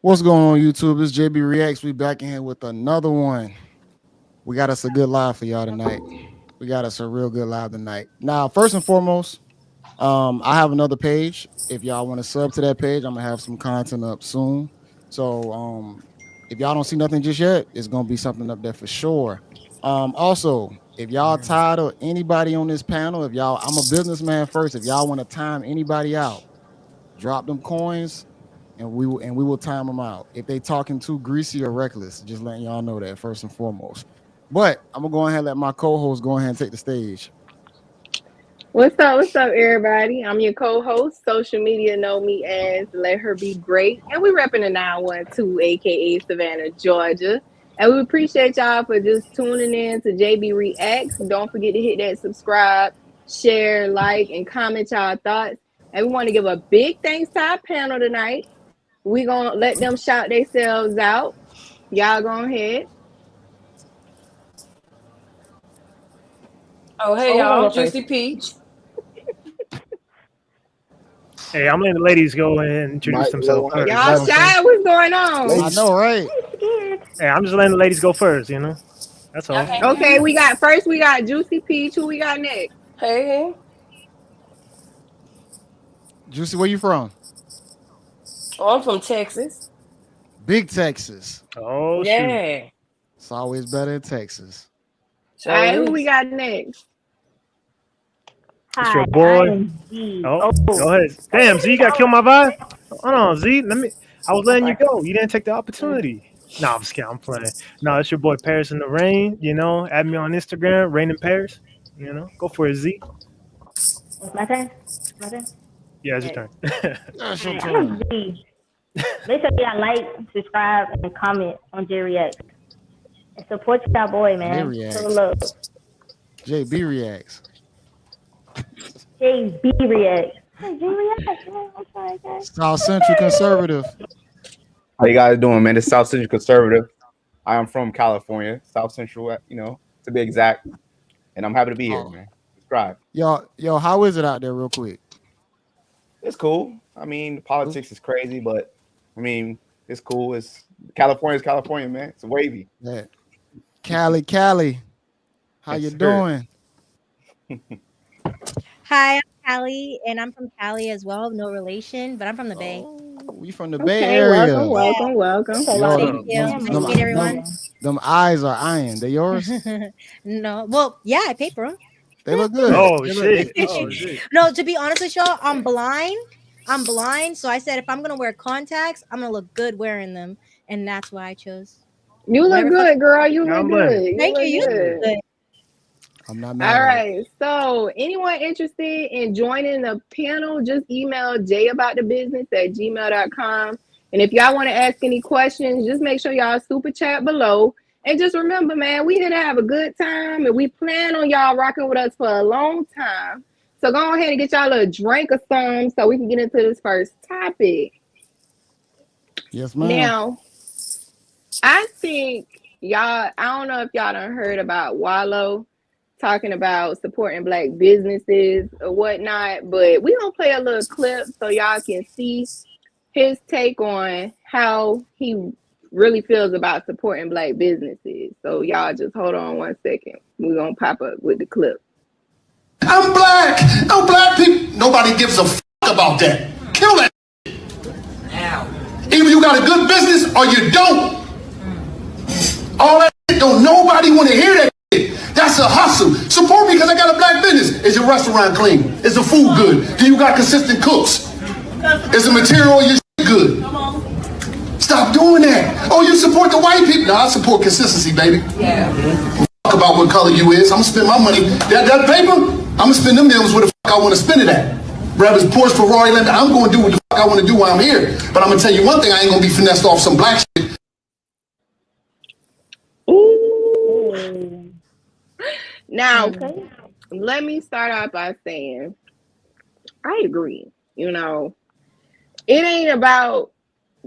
What's going on, YouTube? It's JayBReacts. We back in here with another one. We got us a good live for y'all tonight. We got us a real good live tonight. Now, first and foremost, I have another page. If y'all want to sub to that page, I'm gonna have some content up soon. So if y'all don't see nothing just yet, it's gonna be something up there for sure. Also, if y'all tired of anybody on this panel, I'm a businessman first. If y'all want to time anybody out, drop them coins. And we will time them out. If they talking too greasy or reckless, just letting y'all know that first and foremost. But I'm gonna go ahead and let my co-host go ahead and take the stage. What's up, everybody? I'm your co-host. Social media know me as Let Her Be Great, and we repping the 912, aka Savannah, Georgia. And we appreciate y'all for just tuning in to JayBReacts. Don't forget to hit that subscribe, share, like, and comment y'all thoughts. And we want to give a big thanks to our panel tonight. We gonna let them shout themselves out. Y'all go ahead. Oh, hey, y'all. Juicy Peach. Hey, I'm letting the ladies go and introduce themselves first. Y'all shy? What's going on? I know, right? Hey, I'm just letting the ladies go first, you know? That's all. Okay, we got Juicy Peach. Who we got next? Hey. Juicy, where you from? Oh, I'm from Texas. Big Texas. Oh, yeah. Shoot. It's always better in Texas. All right, who we got next? It's your boy. Oh, go ahead. Damn, Z, you got to kill my vibe? Hold on, Z. I was letting you go. You didn't take the opportunity. No, I'm just kidding. I'm playing. No, it's your boy Paris in the Rain. You know, add me on Instagram, Rain in Paris. You know, go for it, Z. My turn? Yeah, it's your turn. That's your turn. Make sure y'all like, subscribe, and comment on JayBReacts. And support your boy, man. JayBReacts. JayBReacts. Hey, JayBReacts. South Central Conservative. How you guys doing, man? It's South Central Conservative. I am from California, South Central, you know, to be exact. And I'm happy to be here, man. Subscribe. Yo, how is it out there, real quick? It's cool. I mean, politics is crazy, but I mean, it's cool. California's California, man. It's wavy. Yeah. Cali. How you doing? Hi, I'm Callie, and I'm from Cali as well. No relation, but I'm from the Bay. We from the Bay Area. Welcome. Thank you. Nice to meet everyone. Them eyes are iron. They yours? No. Well, yeah, I paid for them. They look good. Oh, shit. No, to be honest with y'all, I'm blind. So I said if I'm going to wear contacts, I'm going to look good wearing them. And that's why I chose. You look good, girl. You look good. Thank you. You look good. I'm not mad. All right. So anyone interested in joining the panel, just email jayaboutthebusiness@gmail.com. And if y'all want to ask any questions, just make sure y'all super chat below. And just remember, man, we here to have a good time, and we plan on y'all rocking with us for a long time. So go ahead and get y'all a drink or some so we can get into this first topic. Yes, ma'am. Now, I think y'all, I don't know if y'all done heard about Wallo talking about supporting Black businesses or whatnot, but we gonna play a little clip so y'all can see his take on how he really feels about supporting Black businesses. So y'all just hold on 1 second. We're gonna pop up with the clip. I'm Black. No Black people. Nobody gives a fuck about that. Kill that. got a good business or you don't. All that shit, don't nobody want to hear that shit. That's a hustle. Support me because I got a black business. Is your restaurant clean? Is the food good? Do you got consistent cooks? Is the material your shit good? Stop doing that. Oh, you support the white people? No, I support consistency, baby. Yeah. Fuck about what color you is. I'm gonna spend my money. That paper, I'm gonna spend them millions where the fuck I want to spend it at. Whether it's Porsche, Ferrari, Lamborghini, I'm gonna do what the fuck I want to do while I'm here. But I'm gonna tell you one thing: I ain't gonna be finessed off some black shit. Ooh. Now, let me start out by saying, I agree. You know, it ain't about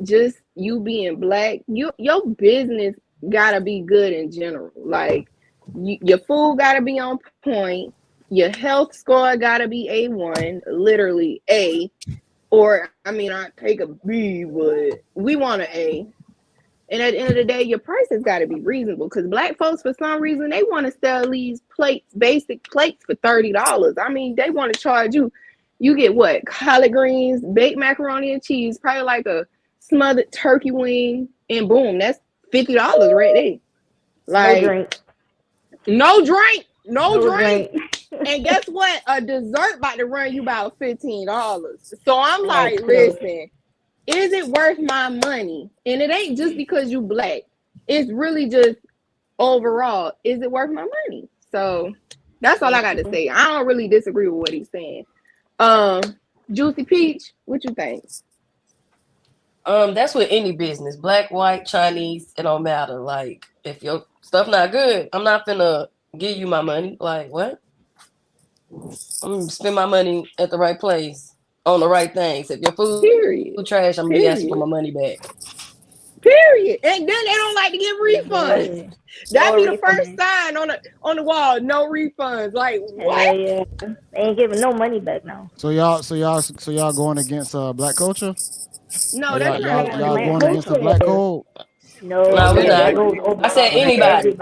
just you being black. Your business gotta be good in general. Like, your food gotta be on point. Your health score gotta be A1, literally A. Or, I mean, I take a B, but we want an A. And at the end of the day, your prices got to be reasonable, because black folks, for some reason, they want to sell these plates, basic plates, for $30. I mean, they want to charge you. You get what? Collard greens, baked macaroni and cheese, probably like a smothered turkey wing, and boom, that's $50 right there. Like, no drink. And guess what? A dessert about to run you about $15. So I'm like, listen, is it worth my money? And it ain't just because you black. It's really just overall, is it worth my money? So that's all I got to say. I don't really disagree with what he's saying. Juicy Peach, what you think? That's with any business, black, white, Chinese, it don't matter. Like, if your stuff not good, I'm not finna give you my money. Like, what? I'm gonna spend my money at the right place on the right things. If your food trash, I'm gonna be asking for my money back. Period. And then they don't like to give refunds. That'd be the first sign on the wall. No refunds. Like, what? Yeah. They ain't giving no money back now. So y'all going against black culture? No, that's y'all not going against the black code? No, we're not. I said anybody.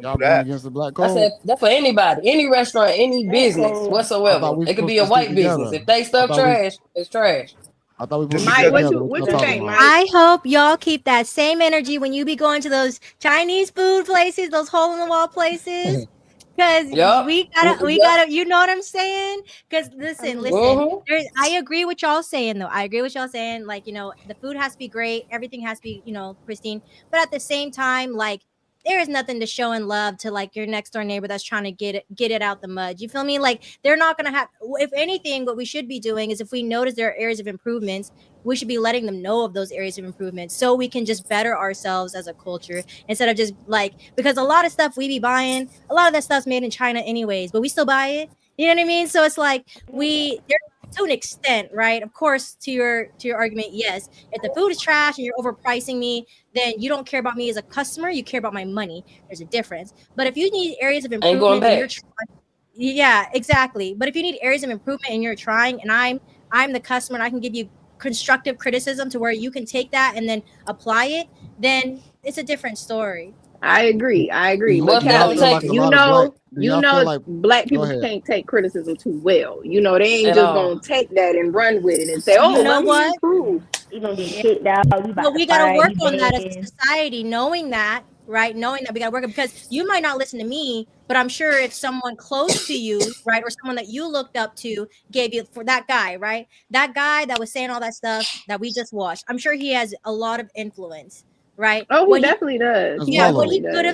Y'all going against the black code? I said that for anybody, any restaurant, any business whatsoever. It could be a white business. If they stuff trash, it's trash. I thought we put Mike, what you think, Mike? I hope y'all keep that same energy when you be going to those Chinese food places, those hole in the wall places. Because we gotta, you know what I'm saying? Because listen, I agree with y'all saying though. I agree with y'all saying, like, you know, the food has to be great, everything has to be, you know, pristine. But at the same time, like, there is nothing to show in love to like your next door neighbor that's trying to get it out the mud. You feel me? Like, they're not gonna have. If anything, what we should be doing is, if we notice there are areas of improvements, we should be letting them know of those areas of improvement, so we can just better ourselves as a culture, instead of just like, because a lot of stuff we be buying, a lot of that stuff's made in China anyways, but we still buy it. You know what I mean? So it's like to an extent, right? Of course, to your argument, yes. If the food is trash and you're overpricing me, then you don't care about me as a customer. You care about my money. There's a difference. But if you need areas of improvement, and you're yeah, exactly. But if you need areas of improvement and you're trying, and I'm the customer, and I can give you constructive criticism to where you can take that and then apply it, then it's a different story. I agree. But you know, black people can't take criticism too well. You know, they ain't just gonna take that and run with it and say, "Oh, you know what? You gonna get kicked out." But we gotta work on that as a society, knowing that, right? Knowing that we gotta work, because you might not listen to me, but I'm sure if someone close to you, right, or someone that you looked up to gave you, for that guy, right, that guy that was saying all that stuff that we just watched, I'm sure he has a lot of influence. Right. Oh, he definitely does. Yeah. What he could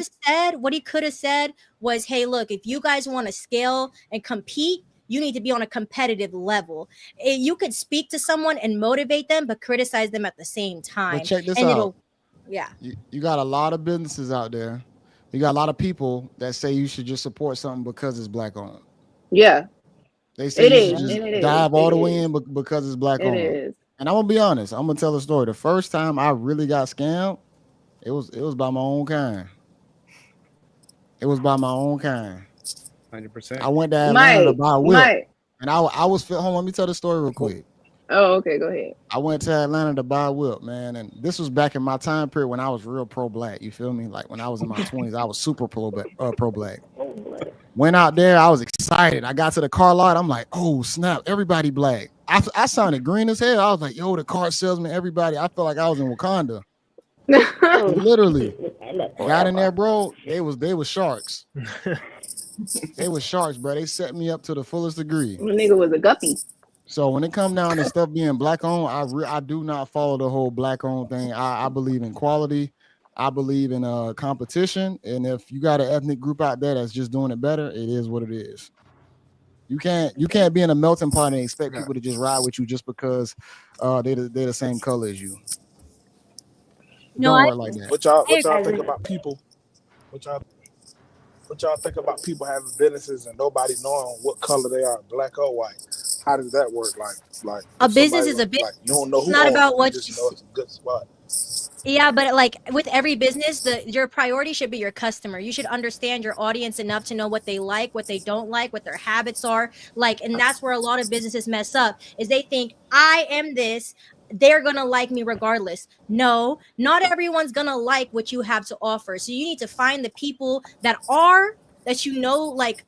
have said was, hey, look, if you guys want to scale and compete, you need to be on a competitive level. You could speak to someone and motivate them, but criticize them at the same time. But check this out. You got a lot of businesses out there. You got a lot of people that say you should just support something because it's black owned. Yeah. They say you should just dive all the way in because it's black owned. And I'm gonna be honest. I'm gonna tell a story. The first time I really got scammed, it was by my own kind. It was by my own kind. 100%. I went to Atlanta to buy a whip, and I was hold on. Let me tell the story real quick. Oh, okay, go ahead. I went to Atlanta to buy a whip, man, and this was back in my time period when I was real pro black. You feel me? Like when I was in my 20s, I was super pro black. Went out there, I was excited. I got to the car lot. I'm like, oh snap, everybody black. I sounded green as hell. I was like, yo, the car salesman, everybody. I felt like I was in Wakanda. Literally. Got in there, bro. They was sharks. They was sharks, bro. They set me up to the fullest degree. Nigga was a guppy. So when it come down to stuff being black owned, I do not follow the whole black owned thing. I believe in quality. I believe in competition. And if you got an ethnic group out there that's just doing it better, it is what it is. You can't be in a melting pot and expect people to just ride with you just because they're the same color as you. No, Don't work like that. What y'all think about people? What y'all think about people having businesses and nobody knowing what color they are, black or white? How does that work? Like a business is a business. Like, you don't know who not owns about it, what you just know it's a good spot. Yeah, but like with every business, your priority should be your customer. You should understand your audience enough to know what they like, what they don't like, what their habits are. Like, and that's where a lot of businesses mess up is they think I am this, they're gonna like me regardless. No, not everyone's gonna like what you have to offer. So you need to find the people that you know like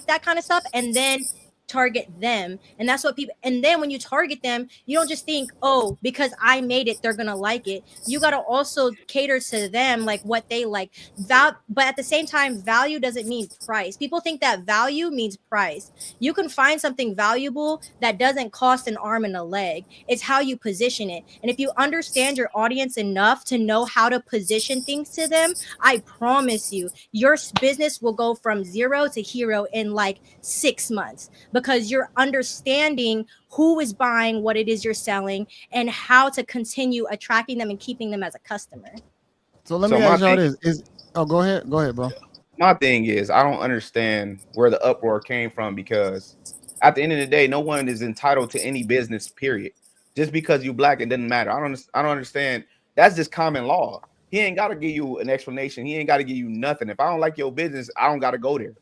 that kind of stuff, and then target them. And that's what people, and then when you target them, you don't just think, oh, because I made it, they're gonna like it. You got to also cater to them, like what they like. But at the same time, value doesn't mean price. People think that value means price. You can find something valuable that doesn't cost an arm and a leg. It's how you position it. And if you understand your audience enough to know how to position things to them, I promise you, your business will go from 0 to hero in like 6 months, because you're understanding who is buying what it is you're selling and how to continue attracting them and keeping them as a customer. So let me ask y'all this. Go ahead, bro. My thing is, I don't understand where the uproar came from, because at the end of the day, no one is entitled to any business, period. Just because you black, it doesn't matter. I don't understand. That's just common law. He ain't got to give you an explanation. He ain't got to give you nothing. If I don't like your business, I don't got to go there.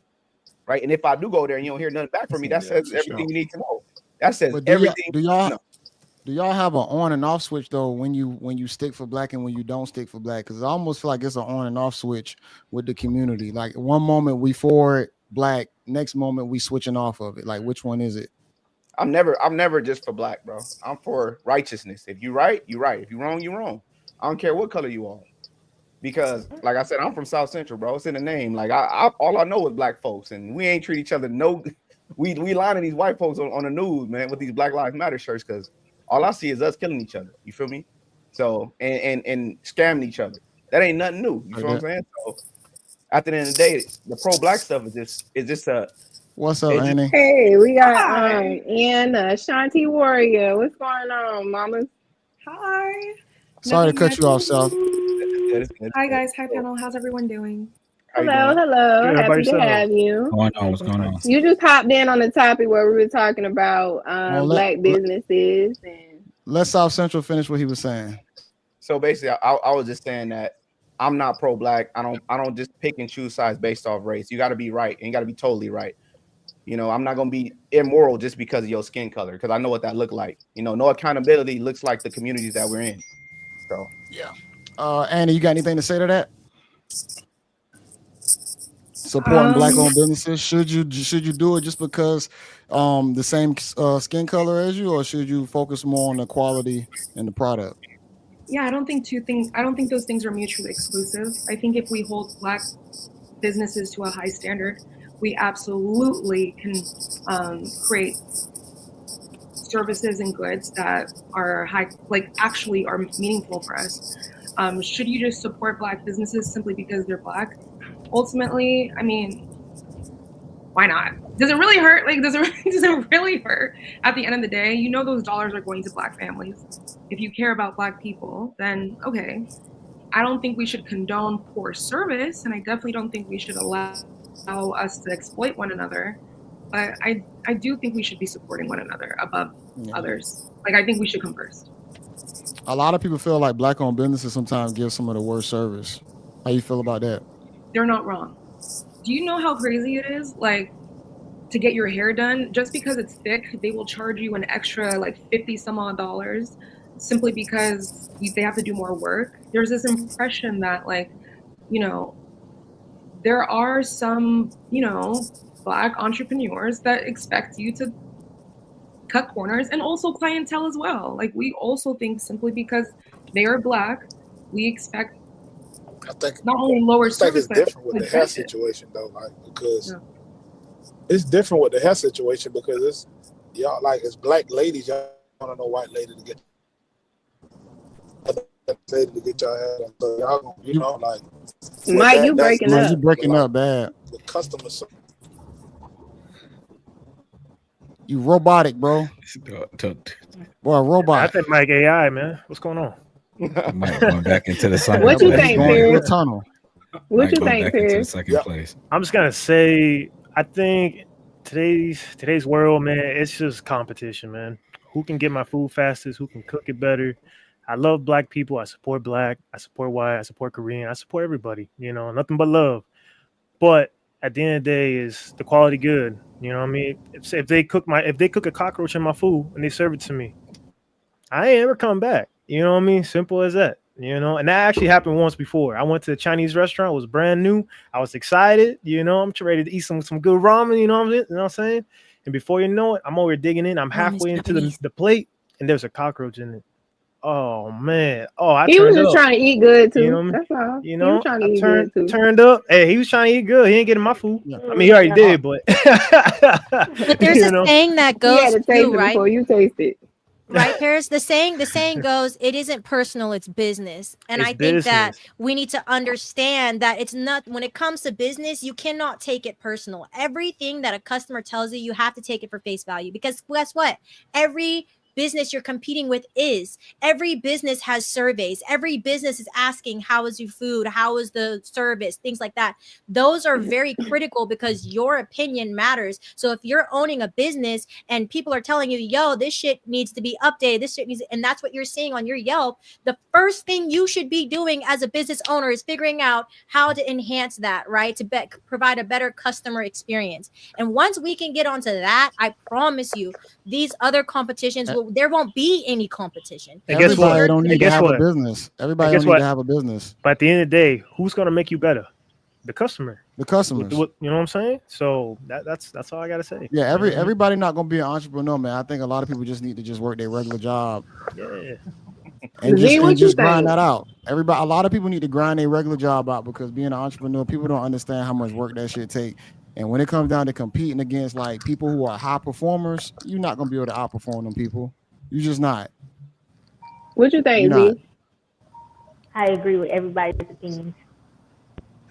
Right. And if I do go there and you don't hear nothing back from me, that says everything you need to know. That says everything. Do y'all have an on and off switch though when you stick for black and when you don't stick for black? Because I almost feel like it's an on and off switch with the community. Like one moment we for it, black, next moment we switching off of it. Like which one is it? I'm never just for black, bro. I'm for righteousness. If you right, you right. If you wrong, you wrong. I don't care what color you are. Because, like I said, I'm from South Central, bro. It's in the name. Like all I know is black folks, and we ain't treat each other. No, we lining these white folks on the news, man, with these Black Lives Matter shirts, because all I see is us killing each other. You feel me? So and scamming each other. That ain't nothing new. You feel what I'm saying? So at the end of the day, the pro black stuff is just a. What's up, Annie? Hey, we got Ann, Shanti Warrior. What's going on, mamas? Hi. Sorry to cut you off, South. Hi guys, hi panel. How's everyone doing? Hello. Good, Happy to have you. What's going on? You just hopped in on the topic where we were talking about black businesses. And let South Central finish what he was saying. So basically, I was just saying that I'm not pro black. I don't just pick and choose sides based off race. You got to be right, and you got to be totally right. You know, I'm not gonna be immoral just because of your skin color, because I know what that look like. You know, no accountability looks like the communities that we're in. So yeah. Annie, you got anything to say to that? Supporting black-owned businesses, should you do it just because the same skin color as you, or should you focus more on the quality and the product? Yeah, I don't think those things are mutually exclusive. I think if we hold black businesses to a high standard, we absolutely can create services and goods that are high, like actually are meaningful for us. Should you just support black businesses simply because they're black? Ultimately, I mean, why not? Does it really hurt? Like, does it really hurt? At the end of the day, you know those dollars are going to black families. If you care about black people, then okay. I don't think we should condone poor service, and I definitely don't think we should allow us to exploit one another. But I do think we should be supporting one another above others. Like, I think we should come first. A lot of people feel like black-owned businesses sometimes give some of the worst service. How you feel about that? They're not wrong. Do you know how crazy it is? Like, to get your hair done, just because it's thick, they will charge you an extra like $50 some odd simply because they have to do more work. There's this impression that, like, you know, there are some, you know, black entrepreneurs that expect you to cut corners, and also clientele as well. Like, we also think simply because they are Black, we expect not only lower service, it's different with the hair situation though, like because it's different with the hair situation because it's y'all like as Black ladies, y'all want no white lady to get y'all hair done. So y'all, you know, like Mike, you breaking up. You breaking up bad. The customers. You robotic, bro. Boy, robot. I think Mike AI, man. What's going on? Mike going back into the second What you place. think, Pierce? Tunnel. What you going think, back into the Pierce? second place. I'm just gonna say, I think today's world, man, it's just competition, man. Who can get my food fastest? Who can cook it better? I love Black people. I support Black. I support white. I support Korean. I support everybody. You know, nothing but love. But at the end of the day, is the quality good? You know what I mean? If they cook a cockroach in my food and they serve it to me, I ain't ever come back. You know what I mean? Simple as that. You know, and that actually happened once before. I went to a Chinese restaurant. It was brand new. I was excited. You know, I'm ready to eat some good ramen. You know what I'm saying? And before you know it, I'm over digging in. I'm halfway into the plate, and there's a cockroach in it. Oh man! He was just trying to eat good too. You know, that's all. You know, he was trying to eat good too. Turned up. Hey, he was trying to eat good. He ain't getting my food. Yeah. I mean, he already did, but But there's a saying that You had goes to taste through, it right? before you taste it. Right, Paris? The saying goes, it isn't personal, it's business. And It's I think that business. we need to understand that it's not, when it comes to business, you cannot take it personal. Everything that a customer tells you, you have to take it for face value. Because guess what? Every business you're competing with every business has surveys. Every business is asking, how is your food? How is the service? Things like that. Those are very critical because your opinion matters. So if you're owning a business and people are telling you, yo, this shit needs to be updated, this shit needs, and that's what you're seeing on your Yelp, the first thing you should be doing as a business owner is figuring out how to enhance that, right? To provide a better customer experience. And once we can get onto that, I promise you, these other competitions there won't be any competition. Everybody don't need to have a business. Everybody don't need to have a business. But at the end of the day, who's gonna make you better? The customer. The customers. You know what I'm saying? So that's all I gotta say. Yeah, everybody not gonna be an entrepreneur, man. I think a lot of people just need to just work their regular job. Yeah. And just grind that out. A lot of people need to grind their regular job out because being an entrepreneur, people don't understand how much work that shit take. And when it comes down to competing against like people who are high performers, you're not gonna be able to outperform them people. You just not. What you think, Z? I agree with everybody's opinions.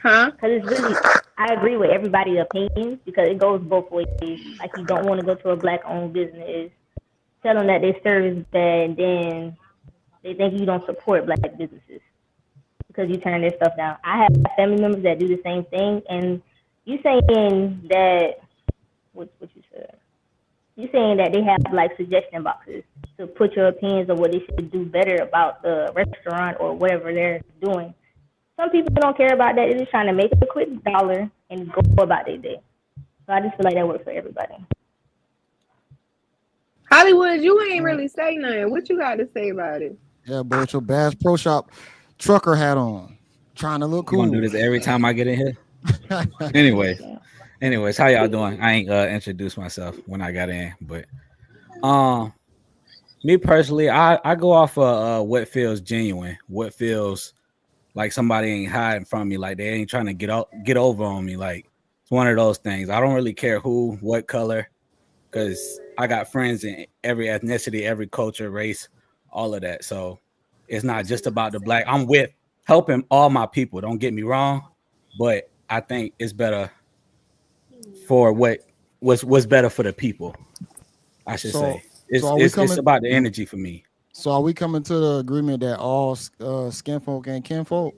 Huh? Because it's really, I agree with everybody's opinions because it goes both ways. Like, you don't want to go to a Black-owned business, tell them that their service is bad, and then they think you don't support Black businesses because you turn their stuff down. I have family members that do the same thing, and you saying that, what you said? You saying that they have like suggestion boxes to put your opinions of what they should do better about the restaurant or whatever they're doing. Some people don't care about that. They're just trying to make a quick dollar and go about their day. So I just feel like that works for everybody. Hollywood, you ain't really say nothing. What you got to say about it? Yeah, boy, with your Bass Pro Shop trucker hat on, trying to look cool. You gonna do this every time I get in here? Anyways, how y'all doing? I ain't introduced myself when I got in, but me personally, I go off of what feels genuine, what feels like somebody ain't hiding from me, like they ain't trying to get over on me. Like, it's one of those things. I don't really care who, what color, because I got friends in every ethnicity, every culture, race, all of that. So it's not just about the Black. I'm with helping all my people. Don't get me wrong, but I think it's better for what's better for the people. I should say it's about the energy for me. So are we coming to the agreement that all skin folk and kin folk?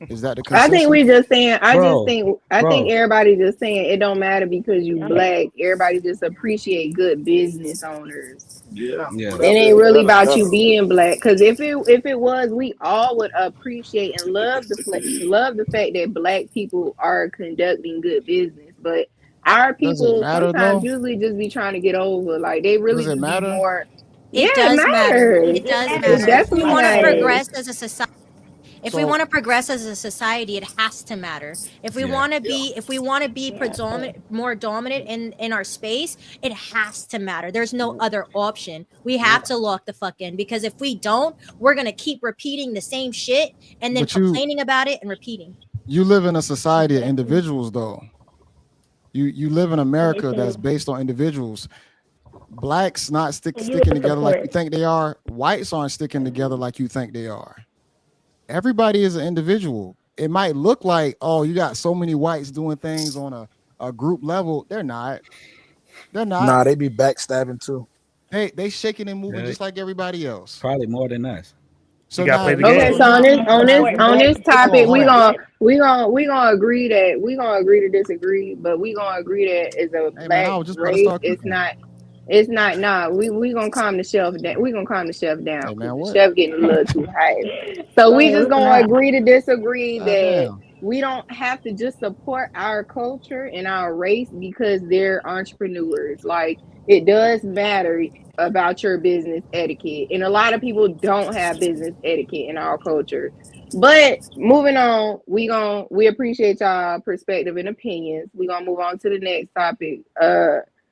Is that the consensus? I think we just saying. I think everybody just saying it don't matter because you Black. Everybody just appreciate good business owners. Yeah. It ain't really about you being Black. Because if it was, we all would appreciate and love the fact that Black people are conducting good business. But our people sometimes usually just be trying to get over. Like, they really just be more. It does matter. It does matter. It definitely We want to matters. progress as a society. If we want to progress as a society, it has to matter. If we want to be more dominant in our space, it has to matter. There's no other option. We have to lock the fuck in, because if we don't, we're gonna keep repeating the same shit and then But complaining about it and repeating. you live in a society of individuals, though. You live in America that's based on individuals. Blacks not sticking together like you think they are. Whites aren't sticking together like you think they are. Everybody is an individual. It might look like, oh, you got so many whites doing things on a group level. They're not. They're not. Nah, they be backstabbing too. Hey, they shaking and moving just like everybody else. Probably more than us. So you gotta now, play the Okay, game. so on this topic, we gonna agree to disagree, but we gonna agree that as a hey, black man, I was just about to race, start it's cooking. not. Nah, we gonna calm the shelf down. We gonna calm the shelf down Hey, because man, the what? shelf getting a little too high. So we just gonna agree to disagree that Damn. we don't have to just support our culture and our race because they're entrepreneurs. Like, it does matter about your business etiquette, and a lot of people don't have business etiquette in our culture. But moving on, we appreciate y'all perspective and opinions. We gonna move on to the next topic.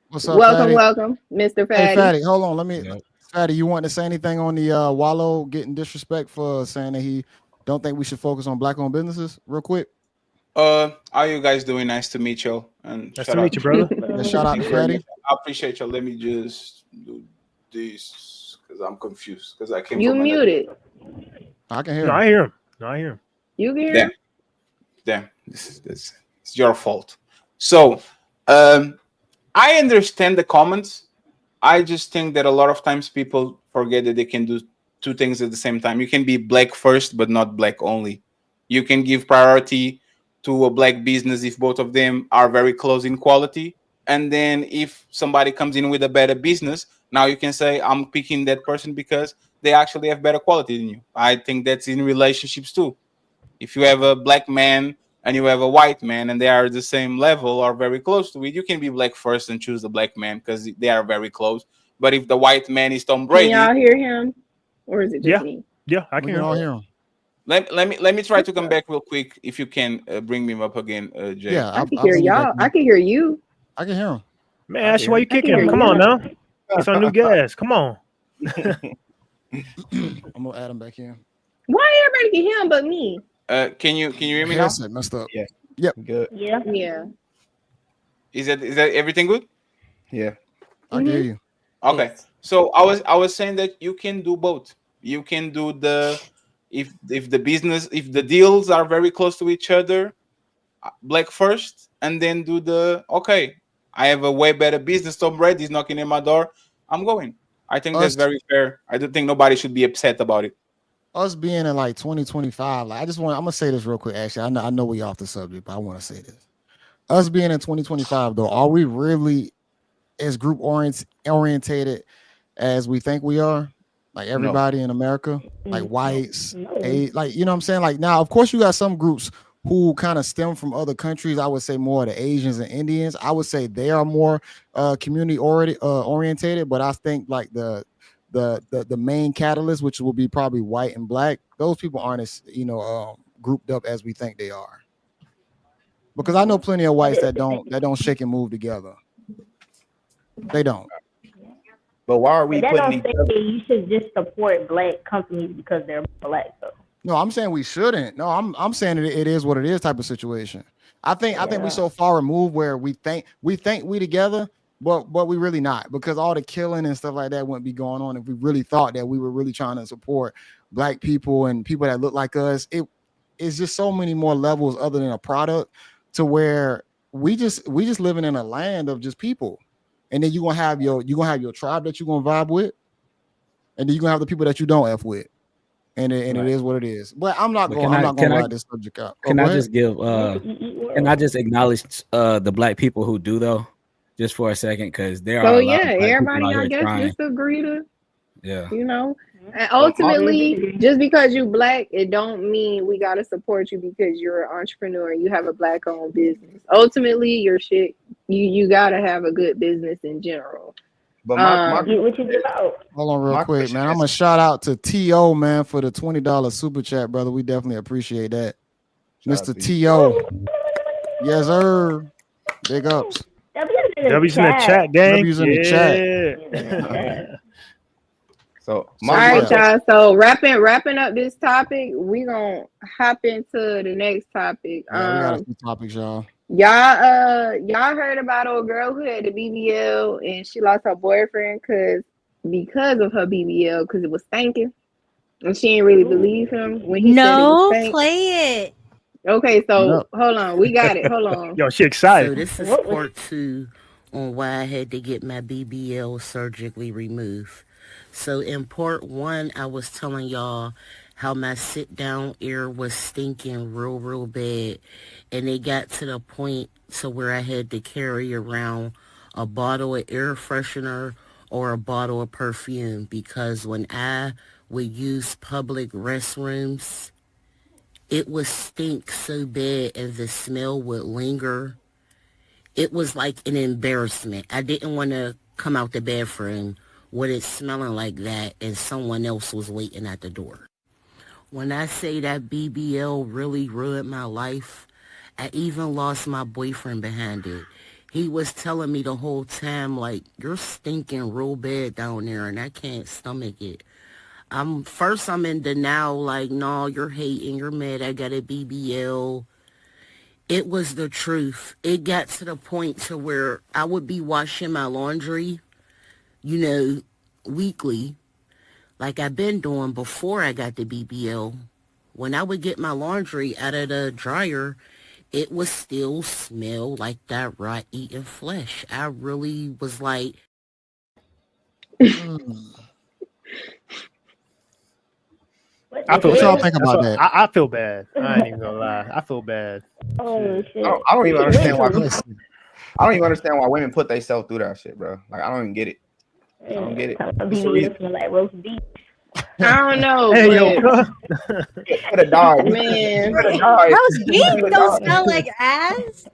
What's up, Fatty? Welcome, Mr. Fatty. Hey, Fatty, hold on. Fatty, you want to say anything on the Wallo getting disrespect for saying that he don't think we should focus on black-owned businesses? Real quick. How are you guys doing? Nice to meet you. And nice to meet you, brother. Shout out to Fatty. I appreciate you. Let me just do this because I'm confused because I came. You muted. I can hear. No, him. I hear him. No, I hear him. You can hear him. Damn. This it's your fault. So, I understand the comments. I just think that a lot of times people forget that they can do two things at the same time. You can be black first, but not black only. You can give priority to a black business if both of them are very close in quality. And then if somebody comes in with a better business, now you can say, I'm picking that person because they actually have better quality than you. I think that's in relationships too. If you have a black man and you have a white man and they are the same level or very close to it, you can be black first and choose the black man because they are very close. But if the white man is Tom Brady, can y'all hear him, or is it just me? Yeah, I can all hear him. Let me try to come back real quick. If you can bring me up again, Jay. Yeah, I can hear y'all. I can hear you. I can hear him. Man, Ashley, why you kicking him? Come on now. It's our new guest. Come on. I'm gonna add him back in. Why everybody can hear him but me? Can you hear me now? Headset messed up. Yeah. Yep. Good. Yeah. Is that everything good? Yeah. I can hear you. Okay. So I was saying that you can do both. You can do the if the deals are very close to each other, black first, and then do the okay. I have a way better business. Tom Brady's knocking in my door. I'm going. I think that's very fair. I don't think nobody should be upset about it. Us being in like 2025, like I'm gonna say this real quick. Actually, I know we off the subject, but I want to say this. Us being in 2025, though, are we really as group orientated as we think we are? Like everybody in America, like whites, like you know what I'm saying? Like now, of course, you got some groups who kind of stem from other countries. I would say more the Asians and Indians. I would say they are more community orientated, but I think like the main catalyst, which will be probably white and black, those people aren't as grouped up as we think they are. Because I know plenty of whites that don't shake and move together. They don't. But why are we that putting don't say you should just support black companies because they're black though. No, I'm saying we shouldn't. No, I'm saying it is what it is type of situation. I think we so far removed where we think we together, but we really not, because all the killing and stuff like that wouldn't be going on if we really thought that we were really trying to support black people and people that look like us. It's just so many more levels other than a product to where we just living in a land of just people. And then you're gonna have your tribe that you're gonna vibe with, and then you're gonna have the people that you don't F with. And it is what it is. But I'm not going to ride this subject out. Can I just give can I just acknowledge the black people who do though, just for a second, because there are a lot of everybody I guess trying. just agree to you know. And ultimately, just because you black, it don't mean we gotta support you because you're an entrepreneur and you have a black owned business. Ultimately, your shit, you gotta have a good business in general. But my Get what you give out. Hold on real My quick, question man. I'm is- gonna shout out to T.O., man, for the $20 super chat, brother. We definitely appreciate that. Shout out Mr. to you. T.O. Yes, sir. Big ups. W's in the chat, gang. W's in the chat. Yeah. So All my right, y'all. So wrapping up this topic, we gonna hop into the next topic. Yeah, we got a few topics, y'all. Y'all heard about old girl who had the BBL and she lost her boyfriend because of her BBL because it was stinking, and she didn't really believe him when he said it was stank. Play it. Okay, so hold on, we got it. Hold on. Yo, she excited. So this is part 2 on why I had to get my BBL surgically removed. So in part 1, I was telling y'all how my sit-down ear was stinking real bad, and it got to the point to where I had to carry around a bottle of air freshener or a bottle of perfume, because when I would use public restrooms, it would stink so bad and the smell would linger. It was like an embarrassment. I didn't want to come out the bathroom with it smelling like that and someone else was waiting at the door. When I say that BBL really ruined my life, I even lost my boyfriend behind it. He was telling me the whole time, like, you're stinking real bad down there and I can't stomach it. First I'm in denial, like, no, you're hating, you're mad, I got a BBL. It was the truth. It got to the point to where I would be washing my laundry, weekly, like I've been doing before I got the BBL. When I would get my laundry out of the dryer, it would still smell like that rot eating flesh. I really was like... I feel what y'all think about that? I feel bad. I ain't even gonna lie. I feel bad. Oh shit! I don't even understand why. I don't even understand why women put themselves through that shit, bro. Like I don't even get it. I don't get it. What's the reason? Like roast beef. I don't know. Hey, but could have died, man. Roast beef don't smell like ass.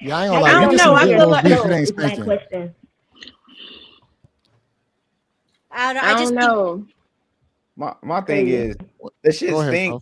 Yeah, I ain't gonna lie. I don't know. I feel like beef, it ain't stinking. Question. I don't know. I don't know. My thing is, the shit stink.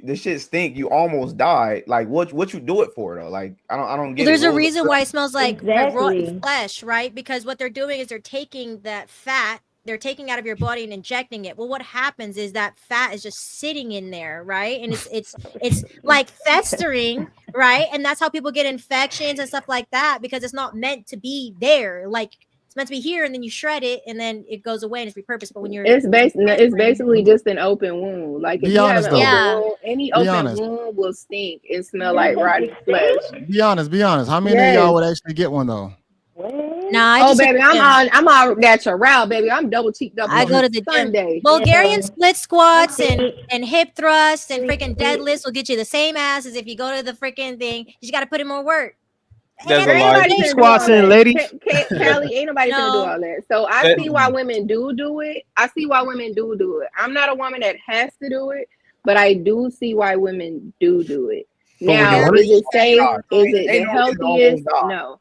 The shit stink. You almost died. Like what you do it for though? Like I don't get. There's it. a reason why it smells like Exactly. rotten flesh, right? Because what they're doing is they're taking that fat, they're taking out of your body and injecting it. Well, what happens is that fat is just sitting in there, right? And it's like festering, right? And that's how people get infections and stuff like that, because it's not meant to be there. Like it's meant to be here, and then you shred it, and then it goes away and it's repurposed. But when you're it's basically just an open wound. Like if you have an open wound, any open wound will stink and smell like rotten flesh. Be honest. How many of y'all would actually get one though? Nah, baby, I'm all natural, baby. I'm double cheeked up. I go to the Sunday. gym. Bulgarian split squats and hip thrusts and freaking deadlifts will get you the same ass as if you go to the freaking thing. You just got to put in more work. There's a lot. Keep squatting, ladies. Callie, ain't nobody gonna do all that. So I see why women do it. I see why women do it. I'm not a woman that has to do it, but I do see why women do it. Now, is it safe? Is it the healthiest? No.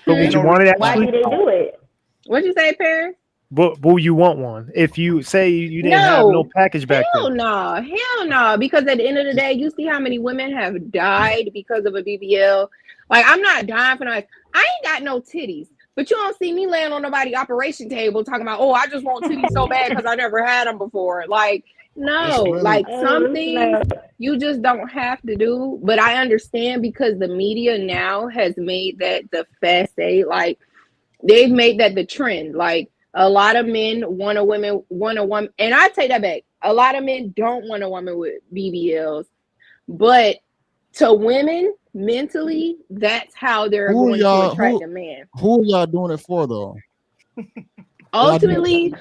But would you want it? Why do they do it? What'd you say, Paris? But will you want one if you say you didn't have no package back then? Hell no. Because at the end of the day, you see how many women have died because of a BBL. Like I'm not dying for no. I ain't got no titties, but you don't see me laying on nobody's operation table talking about, oh, I just want titties so bad because I never had them before. Like no, like some things you just don't have to do. But I understand because the media now has made that the facade, like they've made that the trend. Like a lot of men want a woman, and I take that back. A lot of men don't want a woman with BBLs, but to women mentally, that's how they're going to attract a man. Who are y'all doing it for though? Ultimately,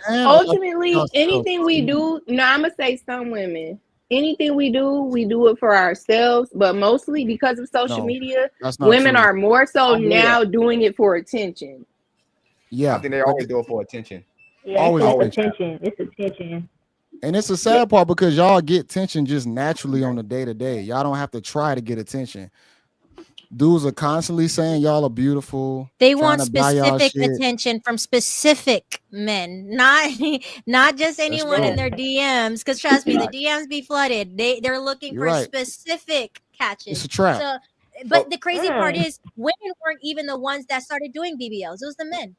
anything we do, I'm gonna say some women. Anything we do it for ourselves, but mostly because of social media, women are more so now doing it for attention. Yeah, I think they always do it for attention. Yeah, always attention. It's attention. And it's a sad part because y'all get attention just naturally on the day to day. Y'all don't have to try to get attention. dudes are constantly saying y'all are beautiful. They trying want to buy y'all specific shit. attention from specific men, not just anyone in their DMs. Because trust me, the DMs be flooded. They're looking You're for right. specific catches. It's a trap. So, but the crazy part is, women weren't even the ones that started doing BBLs. It was the men.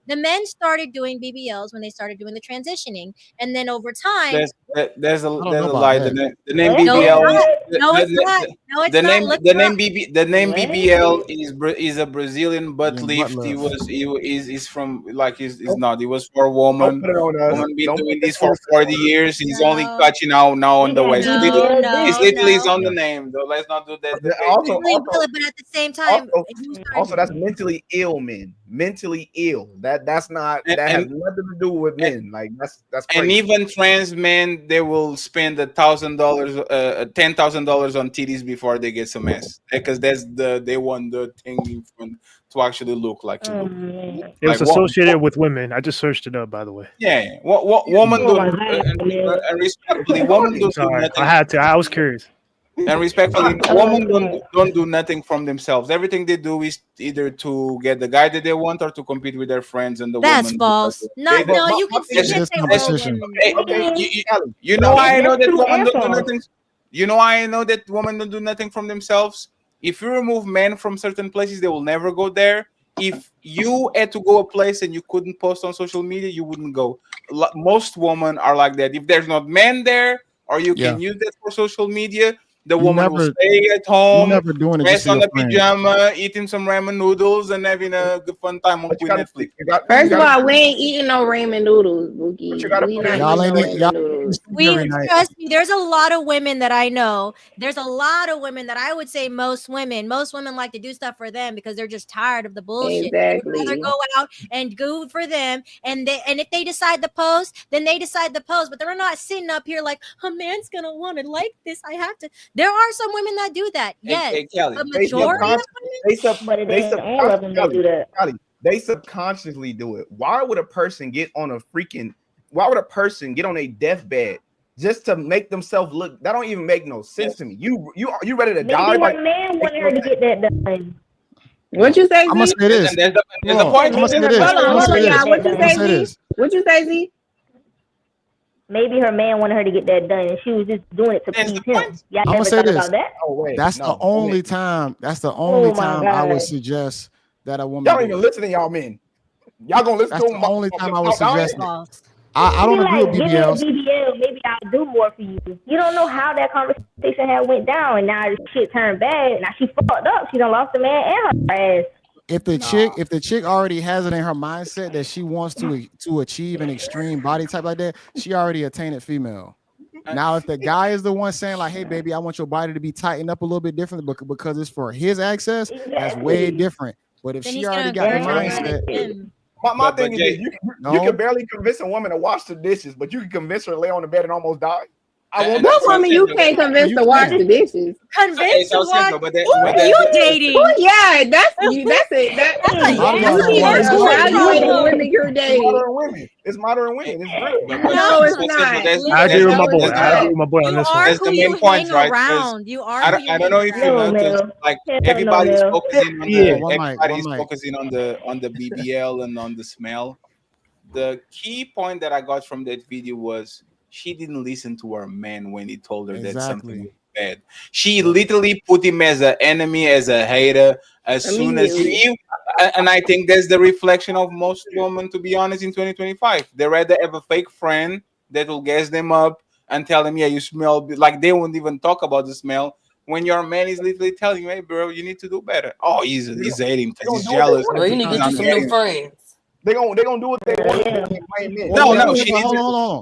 The men started doing BBLs when they started doing the transitioning, and then over time, There's a about lie. that. The name No, it's BBL. not. No, it's not. No, it's The not. name Look the it name up. the name What? BBL is a Brazilian butt Brazilian butt lift. lift. Is from like is not. It was for a woman. Don't put it on us. Woman been Don't doing put this for 40 years. He's only No. catching out now on We the got West. BBL It's No, literally no. on the name though. Let's not do that. Also, Easily will it, but at the same time, you also, started. that's mentally ill men. Mentally ill. That's not. And- That has and- nothing to do with men. Like that's And crazy. even trans men, they will spend $1,000, $10,000 on titties before they get some ass, because they want the thing in front to actually look like you look. It was Like, what- associated with women. I just searched it up, by the way. Yeah, what woman Oh do my God, man. and respectfully, woman don't do Sorry, nothing. I had to. I was curious. And respectfully, I women like don't do nothing from themselves. Everything they do is either to get the guy that they want or to compete with their friends and the That's woman. false. They- No, my- you my can thing say is all competition. women. Hey, you know why I know that That's true women and don't do false. nothing? You know why I know that women don't do nothing from themselves? If you remove men from certain places, they will never go there. If you had to go a place and you couldn't post on social media, you wouldn't go. Most women are like that. If there's not men there, or you can use that for social media, the woman will stay at home, never doing it just rest for on your a friends. pajama, eating some ramen noodles, and having a good fun time on Netflix. First of all, we ain't eating no ramen noodles, Boogie. We not Y'all eating no ain't ramen noodles. Trust me, there's a lot of women that I know. There's a lot of women that I would say most women like to do stuff for them because they're just tired of the bullshit. They would rather Exactly. go out and go for them, and if they decide to post, then they decide to post. But they're not sitting up here like a man's gonna want to like this. I have to. There are some women that do that. Yes, Hey, Kelly, the majority of women. They subconsciously do it. Why would a person get on a deathbed just to make themselves look? That don't even make no sense to me. You ready to die? Maybe her man wanted her to get that done. What you say, Z? I'm gonna say this. There's the point. I'm gonna say this. Hold on, y'all. What you say, Z? What you say, Z? Maybe her man wanted her to get that done, and she was just doing it to please him. Y'all I'm gonna ever say thought this. about that? That's the only time. That's the only my time I would God. suggest that a woman. Y'all don't even listen to y'all men. Y'all gonna listen That's to the them. only time I would suggest it. I Be don't agree like, with give me a BBLs. BBL, maybe I'll do more for you. You don't know how that conversation had went down, and now the shit turned bad. Now she fucked up. She done lost the man and her ass. If the chick already has it in her mindset that she wants to achieve an extreme body type like that, she already a tainted female. Now, if the guy is the one saying like, "Hey, baby, I want your body to be tightened up a little bit different because it's for his access," that's way different. But if Then she he's already gonna got the bring mindset, him. My thing is, Jay, this, you No. can barely convince a woman to wash the dishes, but you can convince her to lay on the bed and almost die. I won't. What woman you can't convince to wash the dishes? Convince so to wash. simple, but Who are you dating? Oh yeah, that's it. That's a You need to evaluate the women you're dating. It's modern women. It's real. No, it's not. I agree with my boy. it's I not. agree with my boy on You this are one. That's who the you main point, hang right? around. You are. I who you don't hang know if you around. know, because like Hell everybody's no. focusing on Yeah. everybody's focusing on the BBL and on the smell. The key point that I got from that video was she didn't listen to her man when he told her that something was bad. She literally put him as an enemy, as a hater, as soon as he. And I think that's the reflection of most women, to be honest, in 2025. They rather have a fake friend that will gas them up and tell them, yeah, you smell, like they won't even talk about the smell. When your man is literally telling you, hey, bro, you need to do better. Oh, he's hating because he's jealous. Well, you need to get you some new friends. They gonna do what they want.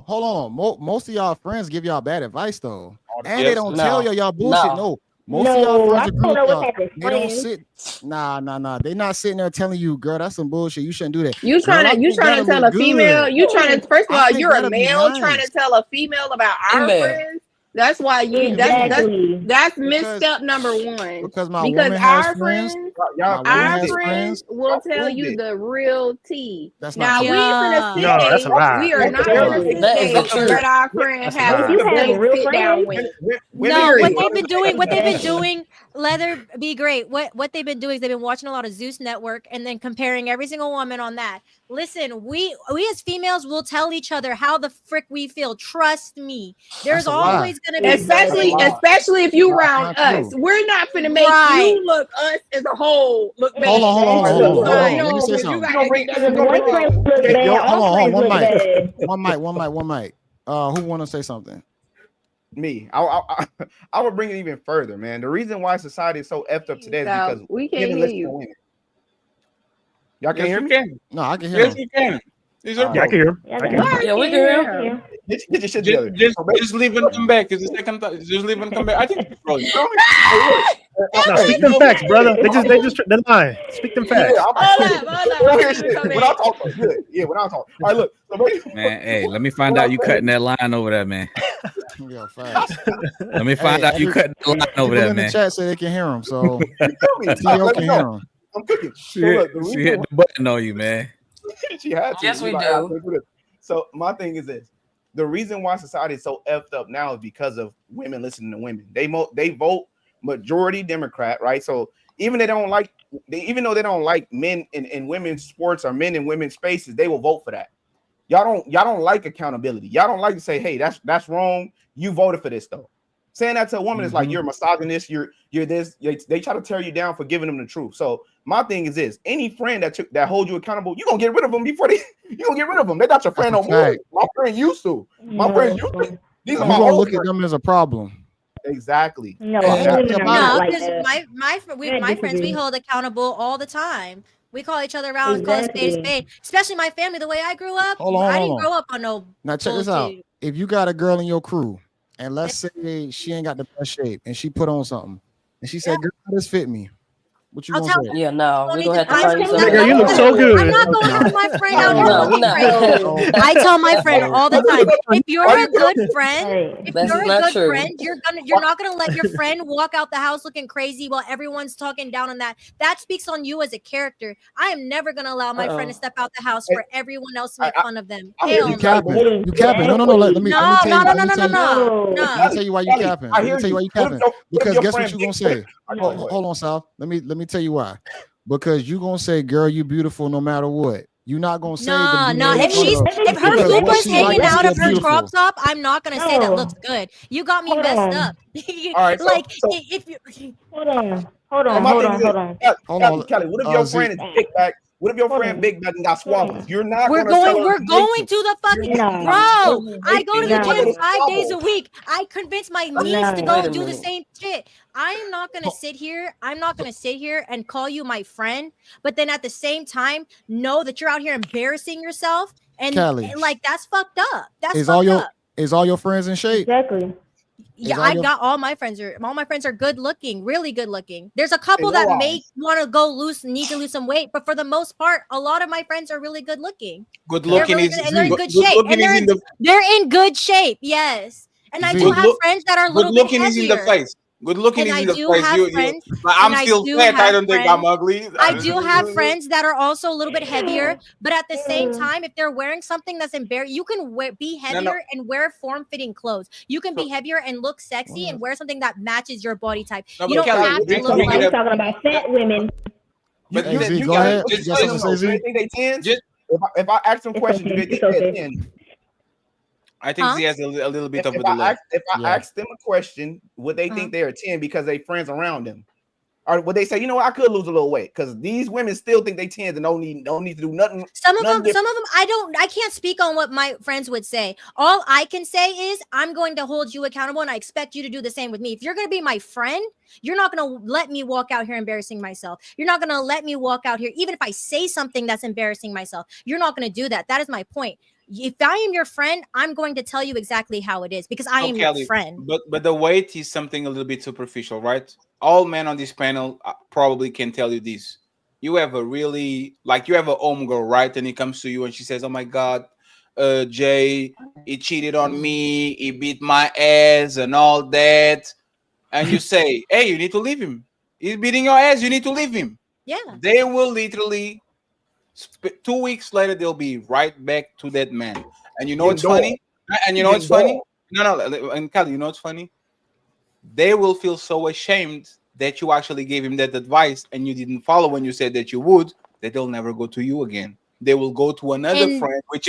Hold on. Most of y'all friends give y'all bad advice though, and Yes. they don't tell y'all bullshit. No, most of y'all friends agree with y'all. They don't sit. Nah. They not sitting there telling you, girl, that's some bullshit. You shouldn't do that. You trying to tell a female? You trying to? First of all, you're a male trying to tell a female about our friends. That's why you. Exactly. That's misstep number one. Because my Because woman has our friends. friends, My woman our has friends friends. will tell you the real tea. That's not Now true. we ain't finna sit No, that's a there. lie. We are not That's a gonna lie. sit That is there the and truth. let our friend That's a have lie. You have fake real sit down friends? with. No, what Period. they've been doing, what they've been doing, Leather be great. What they've been doing is they've been watching a lot of Zeus Network and then comparing every single woman on that. Listen, we as females will tell each other how the frick we feel. Trust me. There's That's a lie. always gonna be Especially if you That's around not us. true. We're not finna make Right. you look us as a whole look bad. Hold on. Right. Let me say You something. gotta get that Because one friend look Okay, bad, all hold on. friends One look mic. bad. One mic. Who want to say something? Me. I would bring it even further, man. The reason why society is so effed up today is because we can't women hear listen to you. women. Y'all can't Yes, hear you me? can. No, I can hear Yes, him. you can. These are Yeah, I can hear him. Yeah, I can hear him. Yeah, we can hear him. Get your shit together. Just leave and come back. It's the second time. Just leave and come back. I think it's probably. No, speak them facts, brother. They're lying. Speak them facts. Hold up. When I talk, good. Yeah, when I talk. All right, look. Man, hey, let me find out you cutting that line over there, man. Yeah, facts. Let me find out you cutting the line over People there, in the man. chat say they can hear him, so Let CEO me can know. hear him. I'm cooking. She So hit, look, the she reason hit the button on you, man. she had to. Yes, we Like, do. I couldn't do this. So my thing is this: the reason why society is so effed up now is because of women listening to women. They vote majority Democrat, right? So even even though they don't like men in women's sports or men in women's spaces, they will vote for that. Y'all don't like accountability. Y'all don't like to say, hey, that's wrong. You voted for this though. Saying that to a woman is like you're a misogynist, you're this. They try to tear you down for giving them the truth. So my thing is this: any friend that holds you accountable, you gonna get rid of them before you gonna get rid of them. They're not your friend no more. My friend used to. My friend used to. These are You're my gonna old look at friends. them as a problem. Exactly. No, And women are about not No, like because that. my friends we disagree. hold accountable all the time. We call each other out and call a spade a Exactly. spade. Especially my family, the way I grew up. hold on. I didn't grow up on no Now check this out. bullshit. If you got a girl in your crew, and let's say she ain't got the best shape, and she put on something, and she said, "Girl, this fit me," what you I'll gonna tell say? Yeah, no, don't we're need gonna to have to I find you say Yeah, something girl, you look else. so good. I'm not going to have my friend out here No, we're looking not. crazy. I tell my friend all the time, if you're a good friend, Hey, if That's you're a not good true. friend, you're not gonna let your friend walk out the house looking crazy while everyone's talking down on that. That speaks on you as a character. I am never gonna allow my friend to step out the house for everyone else to make fun of them. Hell You no. capping. You capping. No. Let me No, tell you. no, no, Let no, me no, tell no, you. no, Let no. me tell you why you capping. I Let hear me tell you why you. you capping. What if Because your guess what friend you gonna big- say? Go ahead. Hold on, Sal. Let me tell you why. Because you gonna say, "Girl, you beautiful no matter what." You're not gonna say the No, be no. made fun of If her because what fupa's she like hanging is out still of her crop beautiful. top, I'm not gonna say that looks no. good. You got me Hold messed on. up. All right, Like so if you Hold on. so my thing is this. Hold on, Kelly, what if your Z. friend is big back? What if your Hold friend on. big back and got squabbles? You're not we're gonna tell her we're to make going it. to the fucking No. bro. I go to the You're not gym gonna 5 days a squabble. week. I convince my niece to No. go Wait a do the minute. same shit. I am not gonna sit here. I'm not gonna sit here and call you my friend, but then at the same time know that you're out here embarrassing yourself and Callie, like that's fucked up. That's is all fucked your up. is all your friends in shape? Exactly. Yeah, Is all I've your got all my friends are good looking, really good looking. There's a couple In your that may eyes. want to need to lose some weight, but for the most part, a lot of my friends are really good looking. Good They're looking really is good and they're in good, good good shape. looking And is in the they're in good shape, yes. And I do Z. have friends that are a good little bit looking is in the heavier. face. Good looking And is I in the do face. have You. friends, But and I'm I still do fat. I have don't think friends. I'm ugly. I do have friends that are also a little bit heavier, but at the same time, if they're wearing something that's embarrassing, you can be No, no. heavier and wear form-fitting clothes. You can be heavier and look sexy and wear something that matches your body type. No, You but don't Kelly, have to just to look bring it I'm like. up. talking about fat women. But Hey Z, You go got ahead. what You you got say something to though. say, Do they Z? think they tens? just If I ask them It's questions, do okay. they think It's they're okay. 10? I think Huh? he has a little bit of a If I delay. ask them a question, would they think they're 10 because they friends around them? Or would they say, you know what, I could lose a little weight? Because these women still think they 10s and don't need to do nothing. Some of them, different. I can't speak on what my friends would say. All I can say is I'm going to hold you accountable and I expect you to do the same with me. If you're going to be my friend, you're not going to let me walk out here embarrassing myself. You're not going to let me walk out here, even if I say something that's embarrassing myself. You're not going to do that. That is my point. If I am your friend, I'm going to tell you exactly how it is because I am your Kelly, friend. but the weight is something a little bit superficial, right? All men on this panel probably can tell you this. You have a really you have a home girl, right? And it comes to you and she says, "Oh my God, Jay, he cheated on me, he beat my ass, and all that, and you say, hey, you need to leave him. He's beating your ass. You need to leave him. Yeah. They will literally 2 weeks later they'll be right back to that man. And you know what's funny? And you know what's funny? No, and Kelly, you know what's funny? They will feel so ashamed that you actually gave him that advice and you didn't follow when you said that you would, that they'll never go to you again. They will go to another friend, which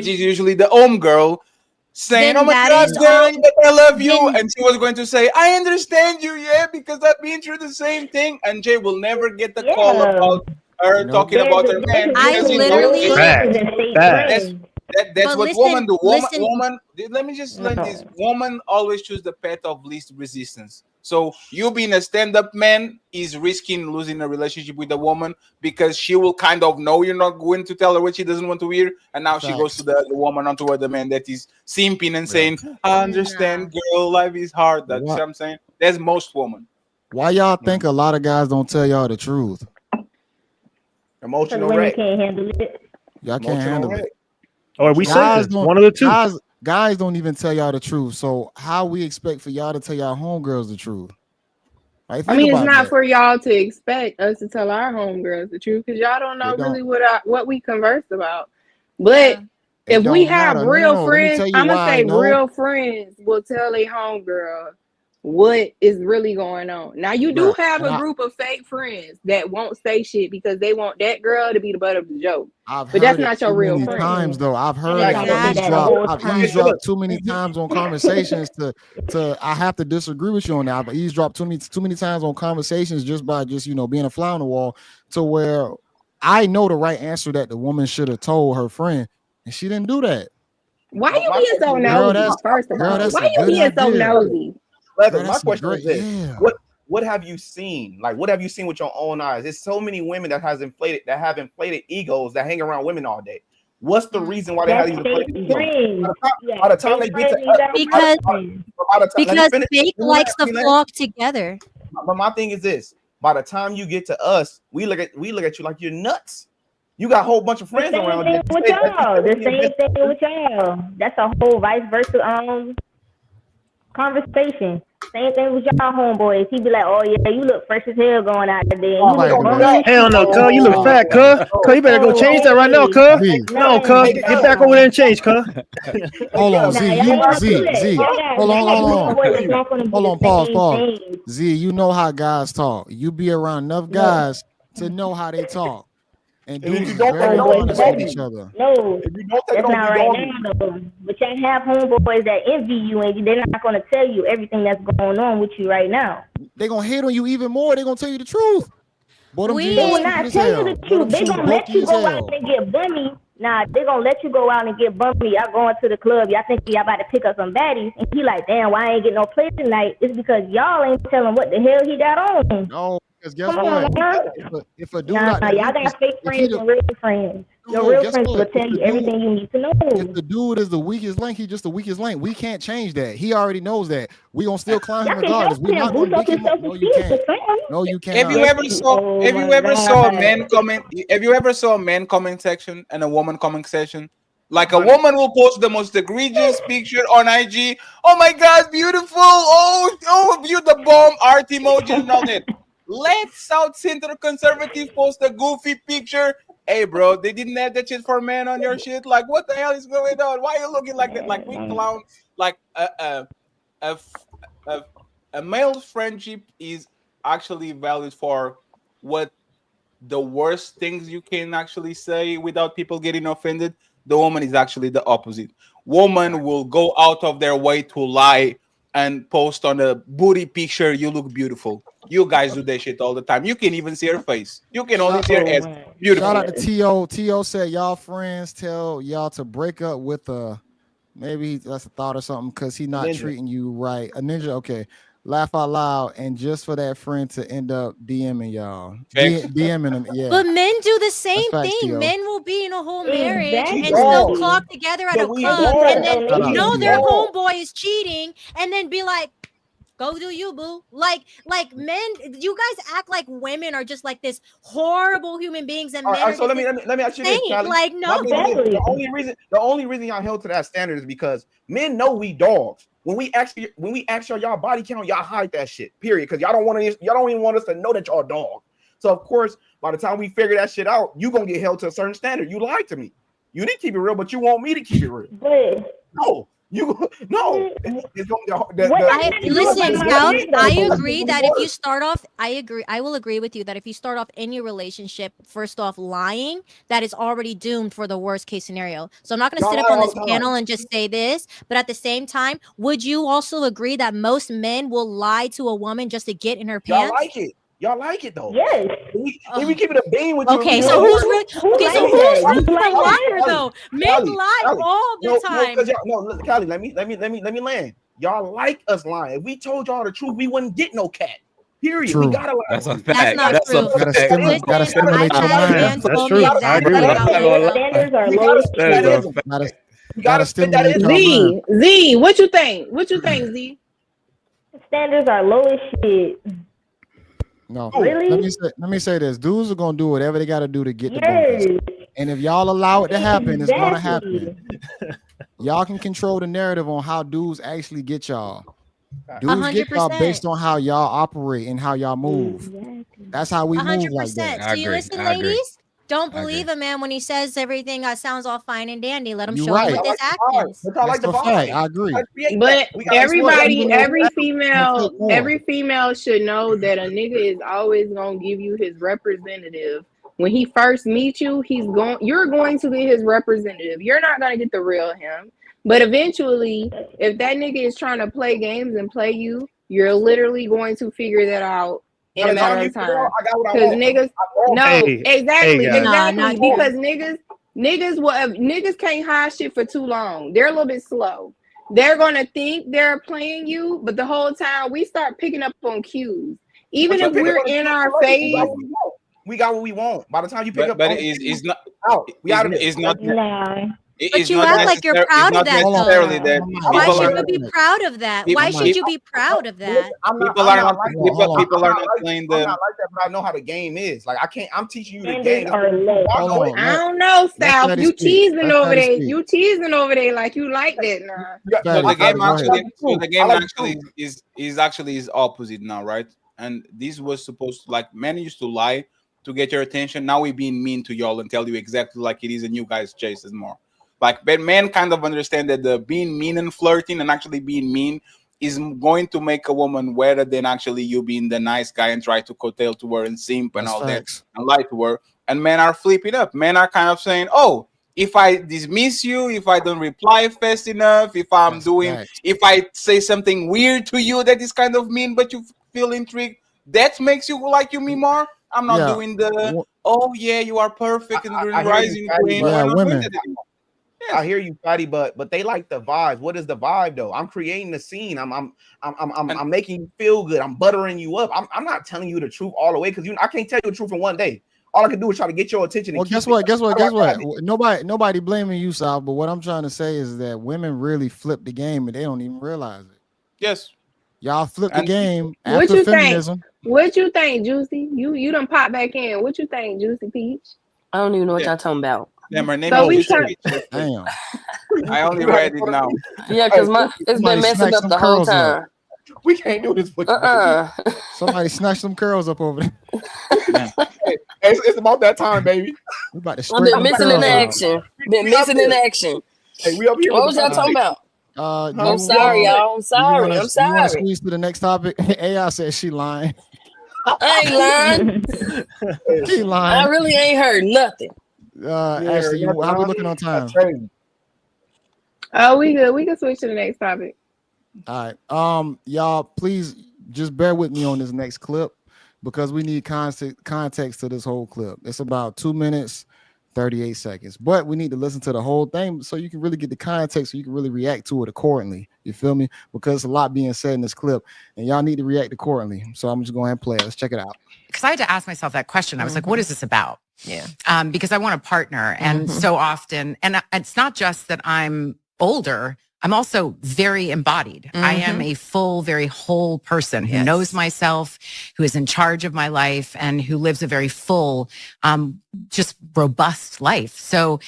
is usually the home girl, saying, "Oh my God, girl, but I love you," and she was going to say, "I understand you, yeah, because I've been through the same thing." And Jay will never get the call about her talking about her man. I literally. That's what women do. Woman. Let me just learn this. Woman always choose the path of least resistance. So you being a stand-up man is risking losing a relationship with a woman because she will kind of know you're not going to tell her what she doesn't want to hear, and now she goes to the woman onto the man that is simping and saying, "I understand, girl, life is hard." That's what I'm saying. That's most women. Why y'all think a lot of guys don't tell y'all the truth? Emotional women wreck. can't handle it. Y'all can't handle it. Or we said one of the two. Guys don't even tell y'all the truth. So how we expect for y'all to tell y'all homegirls the truth? Like, I mean, it's not for y'all to expect us to tell our homegirls the truth because y'all don't know really what we converse about. But if we have real friends, I'm gonna say real friends will tell a homegirl what is really going on. Now you do have a group of fake friends that won't say shit because they want that girl to be the butt of the joke. But that's not your real friend. Times though, I've heard I've eavesdropped too many times on conversations to I have to disagree with you on that. I've eavesdropped too many times on conversations just by being a fly on the wall to where I know the right answer that the woman should have told her friend, and she didn't do that. Why you being so nosy? First of all, why you being so nosy? My question is this: what have you seen? Like, what have you seen with your own eyes? There's so many women that have inflated egos that hang around women all day. What's the reason why they have these inflated egos? By the time they get to because fake likes to flock together. But my thing is this: by the time you get to us, we look at you like you're nuts. You got a whole bunch of friends around you. The same thing with y'all. That's a whole vice versa conversation. Same thing with y'all homeboys. He be like, "Oh yeah, you look fresh as hell going out there." Hell no, cuz you look fat, cuz. Cuz you better go change that right now, cuz. No, cuz get back over there and change, cuz. Hold on, Z. Hold on, pause. Z, you know how guys talk. You be around enough guys to know how they talk. And dudes are very honest with each other. No, that's not right now, though. But y'all have homeboys that envy you, and they're not going to tell you everything that's going on with you right now. They're going to hate on you even more. They're going to tell you the truth. They will not tell you the truth. They're going to let you go out and get bummy. Nah, they're going to let you go out and get bummy. Y'all going to the club. Y'all think y'all about to pick up some baddies. And he like, damn, why I ain't getting no play tonight? It's because y'all ain't telling what the hell he got on. No. Because guess what? If a dude y'all got fake friends and real friends. Your real friends will tell you everything you need to know. If the dude is the weakest link, he's just the weakest link. We can't change that. He already knows that. We gonna still climb him regardless. We're not gonna pick him up. No, you can't. No, you can't. Have you ever saw a man comment? Have you ever saw a man comment section and a woman comment section? Like a woman will post the most egregious picture on IG. Oh my God, beautiful! Oh, you the bomb art emoji and all that. Let South Central conservative post a goofy picture. Hey, bro, they didn't have that shit for men on your shit. Like, what the hell is going on? Why are you looking like that? Like, we clown. Like, a male friendship is actually valid for what the worst things you can actually say without people getting offended. The woman is actually the opposite. Woman will go out of their way to lie and post on a booty picture. You look beautiful. You guys do that shit all the time. You can even see her face. You can only see her ass. Beautiful. Shout out to T.O. T.O. said y'all friends tell y'all to break up with maybe that's a thought or something because he not treating you right. A ninja, okay. Laugh out loud, and just for that friend to end up DMing y'all. DMing them, yeah. But men do the same thing. Theo. Men will be in a whole marriage and still clock together at a club and then know their homeboy is cheating and then be like, Go do you, boo. Like men, you guys act like women are just like this horrible human beings, and men are so just let me ask you this, Callie. like, no. The only reason y'all held to that standard is because men know we dogs. When we ask y'all body count, y'all hide that shit. Period. Because y'all don't even want us to know that y'all dogs. So of course, by the time we figure that shit out, you gonna get held to a certain standard. You lied to me. You didn't keep it real, but you want me to keep it real. But no. It's Listen, Scout, I agree that if you start off, I will agree with you that if you start off in your relationship, first off, lying, that is already doomed for the worst case scenario. So I'm not going to sit up on this panel and just say this, but at the same time, would you also agree that most men will lie to a woman just to get in her pants? Y'all like it though. Yes. If we keep it a bean with you. Okay, so who's the liar though? Men lie all the time. Callie, let me land. Y'all like us lying. If we told y'all the truth, we wouldn't get no cat. Period. True. We gotta lie. That's a fact. That's true. Gotta stimulate your mind. That's true. I agree with that. Gotta stimulate your mind. Z, what you think? Z? Standards are low as shit. No, really? Let me say this: dudes are gonna do whatever they got to do to get the bonus, and if y'all allow it to happen, it's gonna happen. Y'all can control the narrative on how dudes actually get y'all. Dudes 100%. Get y'all based on how y'all operate and how y'all move. That's how we 100%. Move like that. Do you listen, ladies? Don't believe a man when he says everything sounds all fine and dandy. Let him show you with his actions. I agree. But every female should know that a nigga is always gonna give you his representative. When he first meets you, you're going to be his representative. You're not gonna get the real him. But eventually, if that nigga is trying to play games and play you, you're literally going to figure that out in a matter of time. Because niggas, because niggas can't hide shit for too long. They're a little bit slow. They're gonna think they're playing you, but the whole time we start picking up on cues. Even if we're in our phase, we got what we want. By the time you pick up, but it's not out. It's not. But you act like you're proud of that, though. Why should you be proud of that? Why should you be proud of that? People are not playing the. I'm not like that, but I know how the game is. Like I'm teaching you the game. I don't know, Sal. You teasing over there. You teasing over there like you like that now. So the game actually is opposite now, right? And this was supposed to, like, men used to lie to get your attention. Now we're being mean to y'all and tell you exactly like it is, and you guys chase it more. Like, but men kind of understand that the being mean and flirting and actually being mean is going to make a woman wetter than actually you being the nice guy and try to coattail to her and simp and all that and lie to her. And men are flipping up. Men are kind of saying, oh, if I dismiss you, if I don't reply fast enough, if I say something weird to you that is kind of mean, but you feel intrigued, that makes you like you me more. I'm not doing the, oh yeah, you are perfect and the rising queen. Women. Yes. I hear you, Fatty, but they like the vibes. What is the vibe though? I'm creating the scene. I'm making you feel good. I'm buttering you up. I'm not telling you the truth all the way because I can't tell you the truth in one day. All I can do is try to get your attention. Well, guess what? Nobody blaming you, Sal. But what I'm trying to say is that women really flip the game and they don't even realize it. Yes, y'all flip the game after feminism. What you think, Juicy? You done pop back in. What you think, Juicy Peach? I don't even know what y'all talking about. Yeah, my name is Damn. I only read it now. Yeah, because it's been messing up the whole time. We can't do this. Somebody snatched some curls up over there. It's about that time, baby. We about to I've been missing in action. Hey, we up here. What was y'all talking about? I'm sorry, y'all. I'm sorry. You want to squeeze to the next topic? AI said she lying. I ain't lying. She lying. I really ain't heard nothing. Ashley, how we looking on time? Oh, we good. We can switch to the next topic. All right. Y'all, please just bear with me on this next clip because we need context to this whole clip. It's about 2 minutes, 38 seconds, but we need to listen to the whole thing so you can really get the context so you can really react to it accordingly. You feel me? Because a lot being said in this clip and y'all need to react accordingly. So I'm just going to play it. Let's check it out. Because I had to ask myself that question. I was like, what is this about? Yeah. Because I want a partner. And so often, and it's not just that I'm older, I'm also very embodied. I am a full, very whole person who knows myself, who is in charge of my life, and who lives a very full, just robust life. So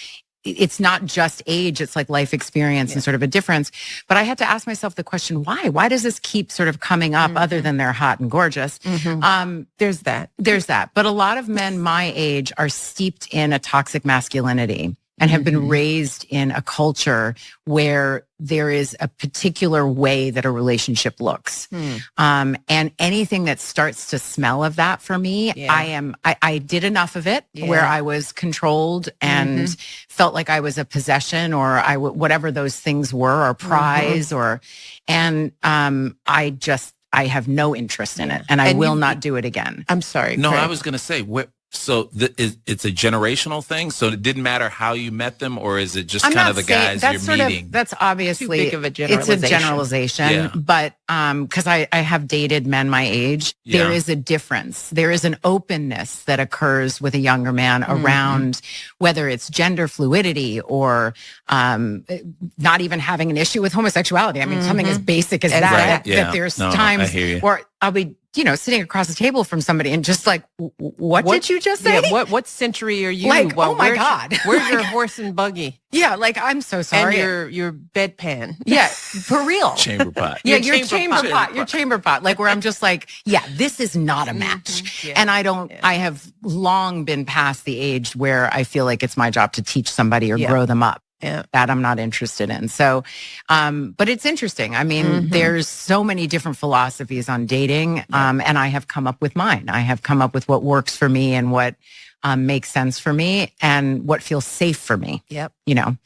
it's not just age, it's like life experience and sort of a difference. But I had to ask myself the question, why? Why does this keep sort of coming up other than they're hot and gorgeous? There's that. But a lot of men my age are steeped in a toxic masculinity and have been raised in a culture where there is a particular way that a relationship looks. And anything that starts to smell of that for me, I did enough of it where I was controlled and felt like I was a possession or whatever those things were, or prize and I have no interest in it, and I will not do it again. I'm sorry. No, I was going to say, so it's a generational thing. So it didn't matter how you met them, or is it just kind of the guys you're meeting? That's obviously too big of a generalization. It's a generalization, but because I have dated men my age, there is a difference. There is an openness that occurs with a younger man around whether it's gender fluidity or not even having an issue with homosexuality. I mean, something as basic as that there's times where I'll be sitting across the table from somebody and just like, what did you just say? Yeah, what century are you? Like, oh my God. Where's your horse and buggy? Yeah, like, I'm so sorry. And your bedpan. Yeah, for real. Chamber pot. Yeah, your chamber pot. Your chamber pot. Like, where I'm just like, yeah, this is not a match. And I have long been past the age where I feel like it's my job to teach somebody or grow them up. Yeah. That I'm not interested in. So, but it's interesting. I mean, there's so many different philosophies on dating, and I have come up with mine. I have come up with what works for me and what makes sense for me and what feels safe for me. Yep.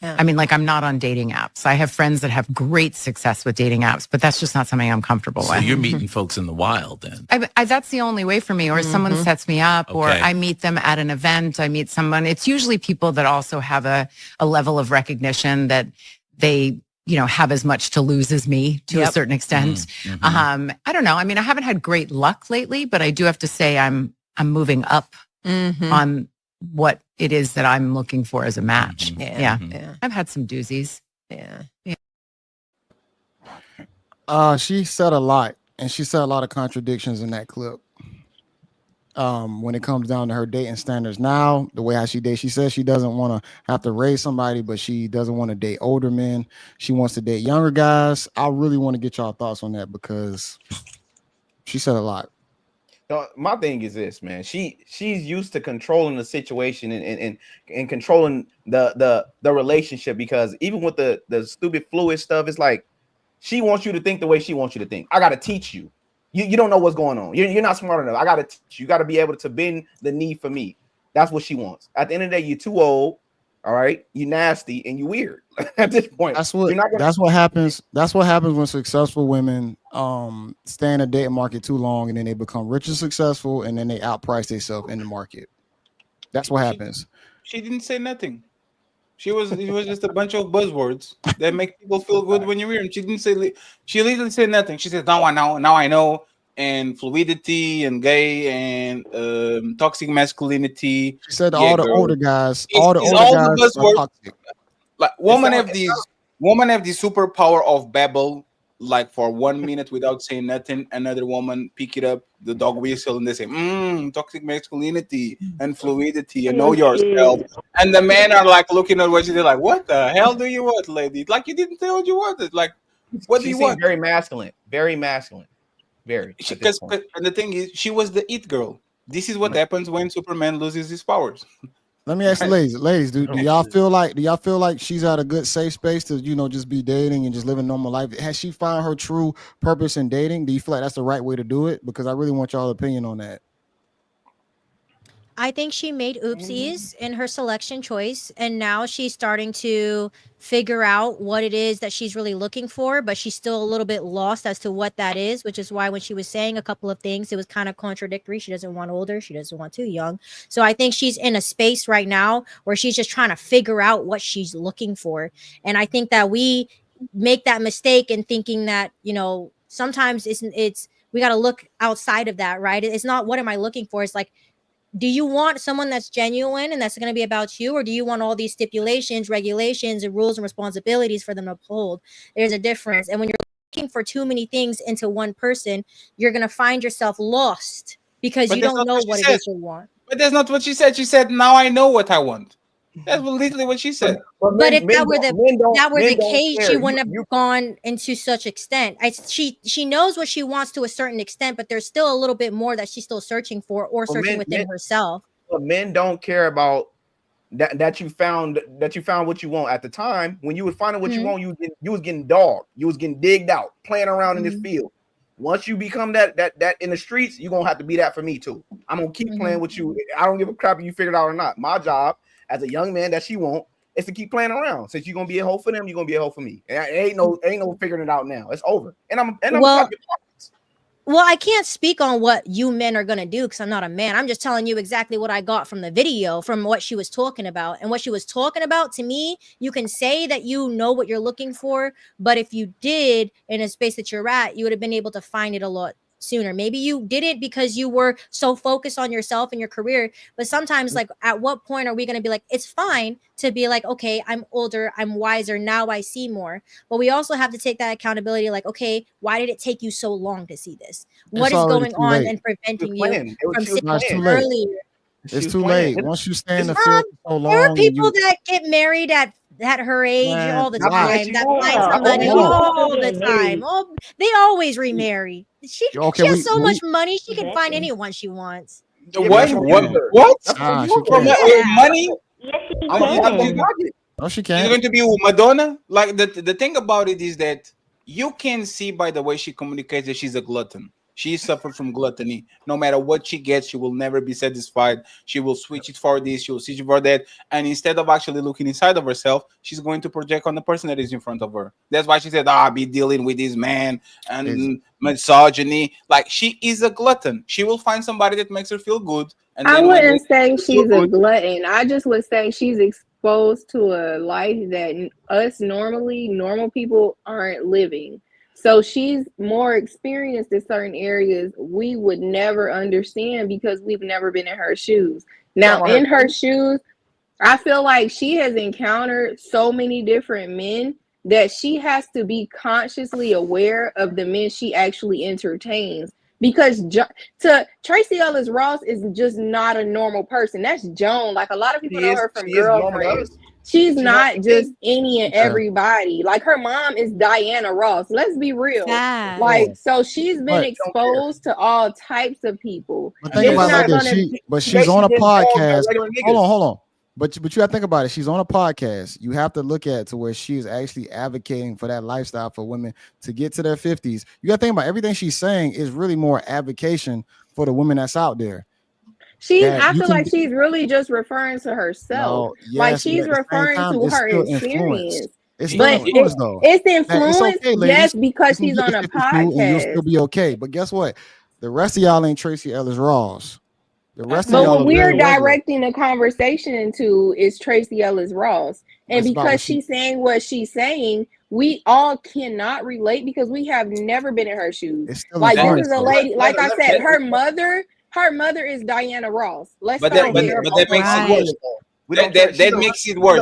I mean, like, I'm not on dating apps. I have friends that have great success with dating apps, but that's just not something I'm comfortable with. So you're meeting folks in the wild then? That's the only way for me, or someone sets me up, or I meet them at an event. I meet someone. It's usually people that also have a level of recognition that they have as much to lose as me to a certain extent. I don't know. I mean, I haven't had great luck lately, but I do have to say I'm moving up on what it is that I'm looking for as a match. I've had some doozies. She said a lot, and she said a lot of contradictions in that clip. When it comes down to her dating standards now, the way how she dates, she says she doesn't want to have to raise somebody, but she doesn't want to date older men. She wants to date younger guys. I really want to get y'all thoughts on that because she said a lot. No, my thing is this, man. She's used to controlling the situation and controlling the relationship, because even with the stupid fluid stuff, it's like she wants you to think the way she wants you to think. I gotta teach you. You don't know what's going on. You're not smart enough. I gotta teach you. You gotta be able to bend the knee for me. That's what she wants. At the end of the day, you're too old. All right, you nasty and you weird at this point. That's what happens. That's what happens when successful women stay in the dating market too long, and then they become rich and successful, and then they outprice themselves in the market. That's what happens. She didn't say nothing. It was just a bunch of buzzwords that make people feel good when you hear them. She didn't say. She literally said nothing. She said, "Now I know." And fluidity and gay and toxic masculinity. She said all the older guys, all the buzzwords are toxic. Like women have the superpower of babble, like for 1 minute without saying nothing. Another woman pick it up, the dog whistle, and they say, toxic masculinity and fluidity and know yourself. And the men are like looking at what they're like, what the hell do you want, lady? Like, you didn't tell what you wanted. Like, what do you want? Very masculine. Very masculine. Very. And the thing is, she was the it girl. This is what happens when Superman loses his powers. Let me ask the ladies, do y'all feel like she's at a good safe space to just be dating and just living normal life? Has she found her true purpose in dating? Do you feel like that's the right way to do it? Because I really want y'all's opinion on that. I think she made oopsies in her selection choice, and now she's starting to figure out what it is that she's really looking for, but she's still a little bit lost as to what that is, which is why when she was saying a couple of things, it was kind of contradictory. She doesn't want older. She doesn't want too young. So I think she's in a space right now where she's just trying to figure out what she's looking for. And I think that we make that mistake in thinking that, sometimes it's we got to look outside of that, right? It's not what am I looking for? It's like, do you want someone that's genuine and that's going to be about you, or do you want all these stipulations, regulations, and rules and responsibilities for them to uphold? There's a difference. And when you're looking for too many things into one person, you're going to find yourself lost because But you that's don't not know what she what it said. is you want. But that's not what she said. She said, "Now I know what I want." That's literally what she said. But if that were the don't case, care. she wouldn't have gone into such extent. She knows what she wants to a certain extent, but there's still a little bit more that she's still searching for or searching within herself. But men don't care about that you found what you want at the time. When you was finding what you want, you was getting dogged, you was getting digged out, playing around in this field. Once you become that in the streets, you're gonna have to be that for me too. I'm gonna keep playing with you. I don't give a crap if you figured it out or not. My job as a young man that she want is to keep playing around. Since you're gonna be a hoe for them, you're gonna be a hoe for me. And ain't no figuring it out now. It's over. And I'm well, I can't speak on what you men are going to do because I'm not a man. I'm just telling you exactly what I got from the video, from what she was talking about. And what she was talking about, to me, you can say that you know what you're looking for, but if you did in a space that you're at, you would have been able to find it a lot sooner. Maybe you did it because you were so focused on yourself and your career. But sometimes, like, at what point are we going to be like, it's fine to be like, okay, I'm older, I'm wiser, now I see more. But we also have to take that accountability, like, okay, why did it take you so long to see this? What is going on and preventing you from seeing it earlier? It's too late. Once you stay in the field for so long, there are people that get married at her age all the time, that find somebody all the time. Oh, they always remarry. She has so much money, she can find anyone she wants. What? Money? No, she She's can't. going to be Madonna. Like the thing about it is that you can see by the way she communicates that she's a glutton. She suffered from gluttony. No matter what she gets, she will never be satisfied. She will switch it for this, she will switch it for that. And instead of actually looking inside of herself, she's going to project on the person that is in front of her. That's why she said, I'll be dealing with this man and misogyny. Like, she is a glutton. She will find somebody that makes her feel good. And I then wouldn't say she's a glutton. I just would say she's exposed to a life that us normal people aren't living. So she's more experienced in certain areas we would never understand because we've never been in her shoes. Now, in her shoes, I feel like she has encountered so many different men that she has to be consciously aware of the men she actually entertains. Because Tracee Ellis Ross is just not a normal person. That's Joan. Like, a lot of people know her from Girlfriends. She's not just any and everybody. Like, her mom is Diana Ross. Let's be real. Like, so she's been exposed to all types of people. But think about it like this. She's on a podcast. Hold on. But you gotta think about it. She's on a podcast. You have to look at it to where she is actually advocating for that lifestyle for women to get to their 50s. You gotta think about everything she's saying is really more advocation for the women that's out there. I feel like she's really just referring to herself. Like, she's referring to her experience. It's still influence, though. It's influence, okay, yes, because she's on a podcast. And you'll still be okay. But guess what? The rest of y'all ain't Tracee Ellis Ross. The rest but of y'all what we're directing the conversation into is Tracee Ellis Ross. And because she's saying what she's saying, we all cannot relate because we have never been in her shoes. Like, this is a lady, like I said, her mother is Diana Ross. But that makes it worse. That makes it worse.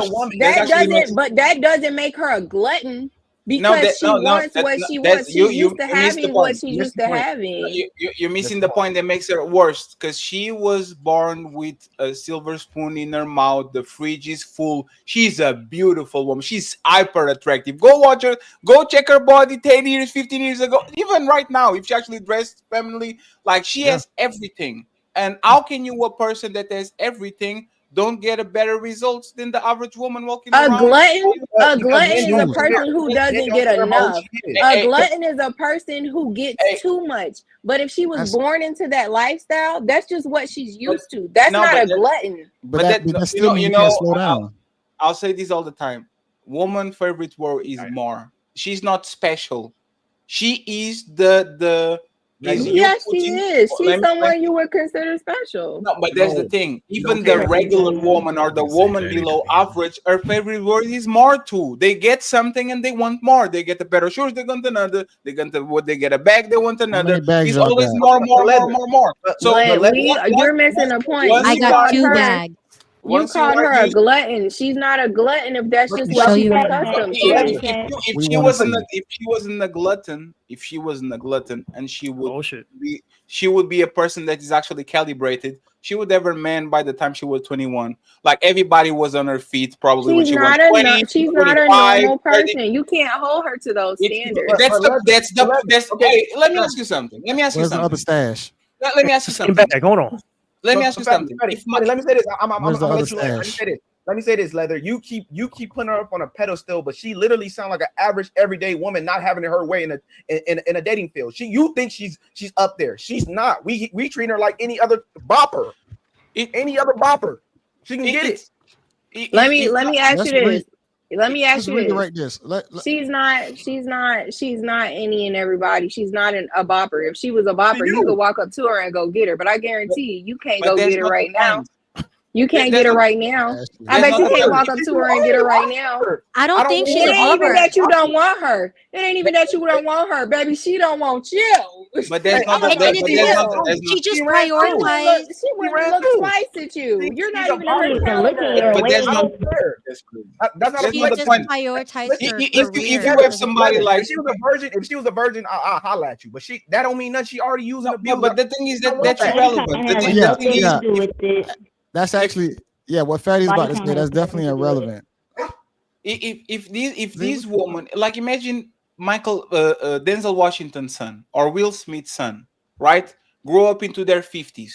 That doesn't make her a glutton. Because she wants what she wants. She's used to having what she's used to having. You're missing the point that makes her worse, because she was born with a silver spoon in her mouth. The fridge is full. She's a beautiful woman. She's hyper attractive. Go watch her. Go check her body 10 years, 15 years ago. Even right now, if she actually dressed femininely, like, she has everything. And how can you, a person that has everything, don't get a better results than the average woman walking around? A glutton is a person who doesn't get enough. A glutton is a person who gets too much. But if she was born into that lifestyle, that's just what she's used to. That's not a glutton. But that still means you can't slow down. I'll say this all the time. Woman's favorite word is more. She's not special. She is the Yes, she is. She's someone you would consider special. No, but there's the thing. Even the regular woman or the woman below average, her favorite word is more too. They get something and they want more. They get a pair of shoes, they want another. They get a bag, they want another. It's always more. So you're missing a point. I got 2 bags. You called her a glutton. She's not a glutton if that's just what she's accustomed to. If she wasn't a glutton, and she would be a person that is actually calibrated, she would have a man by the time she was 21. Like everybody was on her feet probably when she was 20. She's not a normal person. You can't hold her to those standards. Okay, let me ask you something. Let me ask you something. Other stash. Let me ask you something. Hold on. Let me ask you something. Let me say this. Let me say this, Leather. You keep putting her up on a pedestal, but she literally sounds like an average everyday woman, not having her way in a dating field. You think she's up there. She's not. We treat her like any other bopper. Any other bopper. She can get it. Let me ask you this. Let me ask you this. She's not any and everybody. She's not a bopper. If she was a bopper, you could walk up to her and go get her. But I guarantee you can't go get her right now. You can't get her right now. I bet you can't walk up to her and get her right now. I don't think she's a bopper. It ain't even that you don't want her. It ain't even that you don't want her, baby. She don't want you. But there's she just prioritized. She went and looked twice at you. You're not even looking at her. That's not she just prioritized her if you have somebody like if she was a virgin, I'll holler at you. But that don't mean nothing. She already using the bill. But the thing is that's irrelevant. The thing is, that's actually what Fatty's about to say. That's definitely irrelevant. If these women, like imagine Denzel Washington's son or Will Smith's son, right, grow up into their 50s,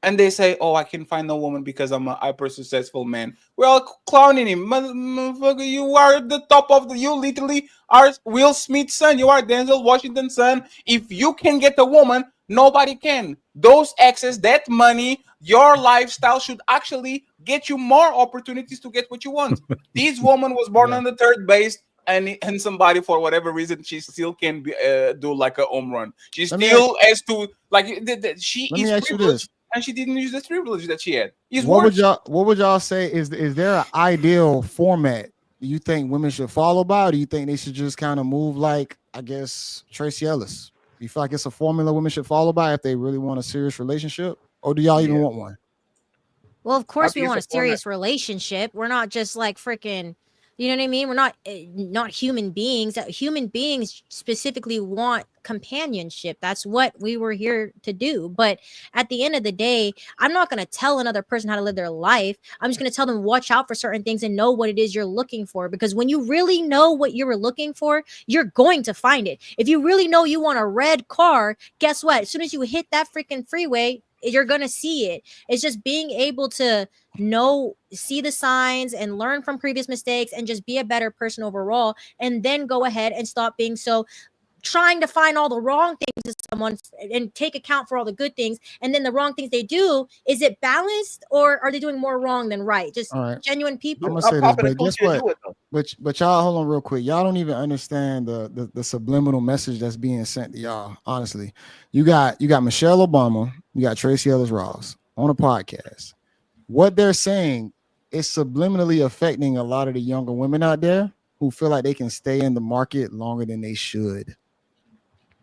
and they say, "Oh, I can find no woman because I'm a hyper successful man." We're all clowning him, motherfucker. You are the top of the. You literally are Will Smith's son. You are Denzel Washington's son. If you can get a woman, nobody can. Those exes, that money, your lifestyle should actually get you more opportunities to get what you want. This woman was born on the third base, and somebody, for whatever reason, she still can do like a home run. She still has to, like, she is privileged, and she didn't use the privilege that she had. What would y'all say is there an ideal format you think women should follow by, or do you think they should just kind of move like, I guess, Tracee Ellis? You feel like it's a formula women should follow by if they really want a serious relationship, or do y'all even want one? Well, of course we want a serious relationship. We're not just like freaking, you know what I mean? We're not human beings. Human beings specifically want companionship. That's what we were here to do. But at the end of the day, I'm not going to tell another person how to live their life. I'm just going to tell them watch out for certain things and know what it is you're looking for. Because when you really know what you were looking for, you're going to find it. If you really know you want a red car, guess what? As soon as you hit that freaking freeway, you're going to see it. It's just being able to see the signs and learn from previous mistakes and just be a better person overall. And then go ahead and stop being so trying to find all the wrong things in someone and take account for all the good things. And then the wrong things they do, is it balanced, or are they doing more wrong than right? Just genuine people. I'm gonna say this, but guess what? But y'all, hold on real quick. Y'all don't even understand the subliminal message that's being sent to y'all. Honestly, you got Michelle Obama, you got Tracee Ellis Ross on a podcast. What they're saying is subliminally affecting a lot of the younger women out there who feel like they can stay in the market longer than they should.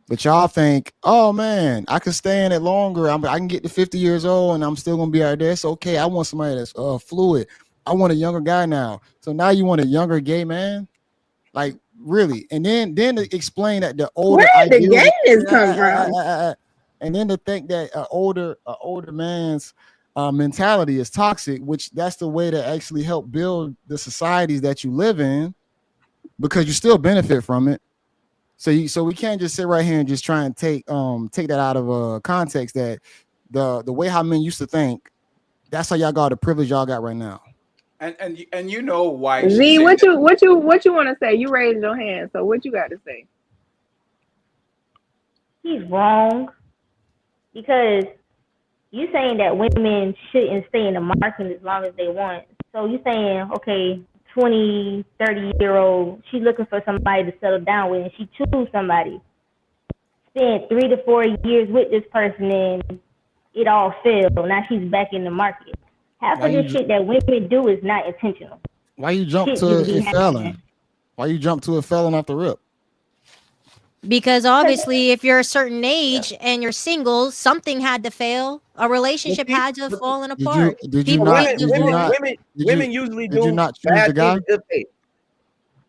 But y'all think, oh man, I can stay in it longer. I can get to 50 years old and I'm still gonna be out there. It's okay. I want somebody that's fluid. I want a younger guy now. So now you want a younger gay man? Like really? And then to explain that the older where the gayness come from, and then to think that an older man's mentality is toxic, which that's the way to actually help build the societies that you live in, because you still benefit from it. So we can't just sit right here and just try and take that out of context, that the way how men used to think, that's how y'all got the privilege y'all got right now. And you know why. Z, what you want to say? You raised your hand, so what you got to say? He's wrong, because you saying that women shouldn't stay in the market as long as they want. So you saying, okay, 20, 30-year-old, she's looking for somebody to settle down with, and she choose somebody. spent 3 to 4 years with this person and it all failed. Now she's back in the market. Half of the shit that women do is not intentional. Why you jump to it failing? Why you jump to it failing off the rip? Because obviously, if you're a certain age and you're single, something had to fail. A relationship had to have fallen apart. Did you not? Women usually did you do not choose bad the guy? things if they.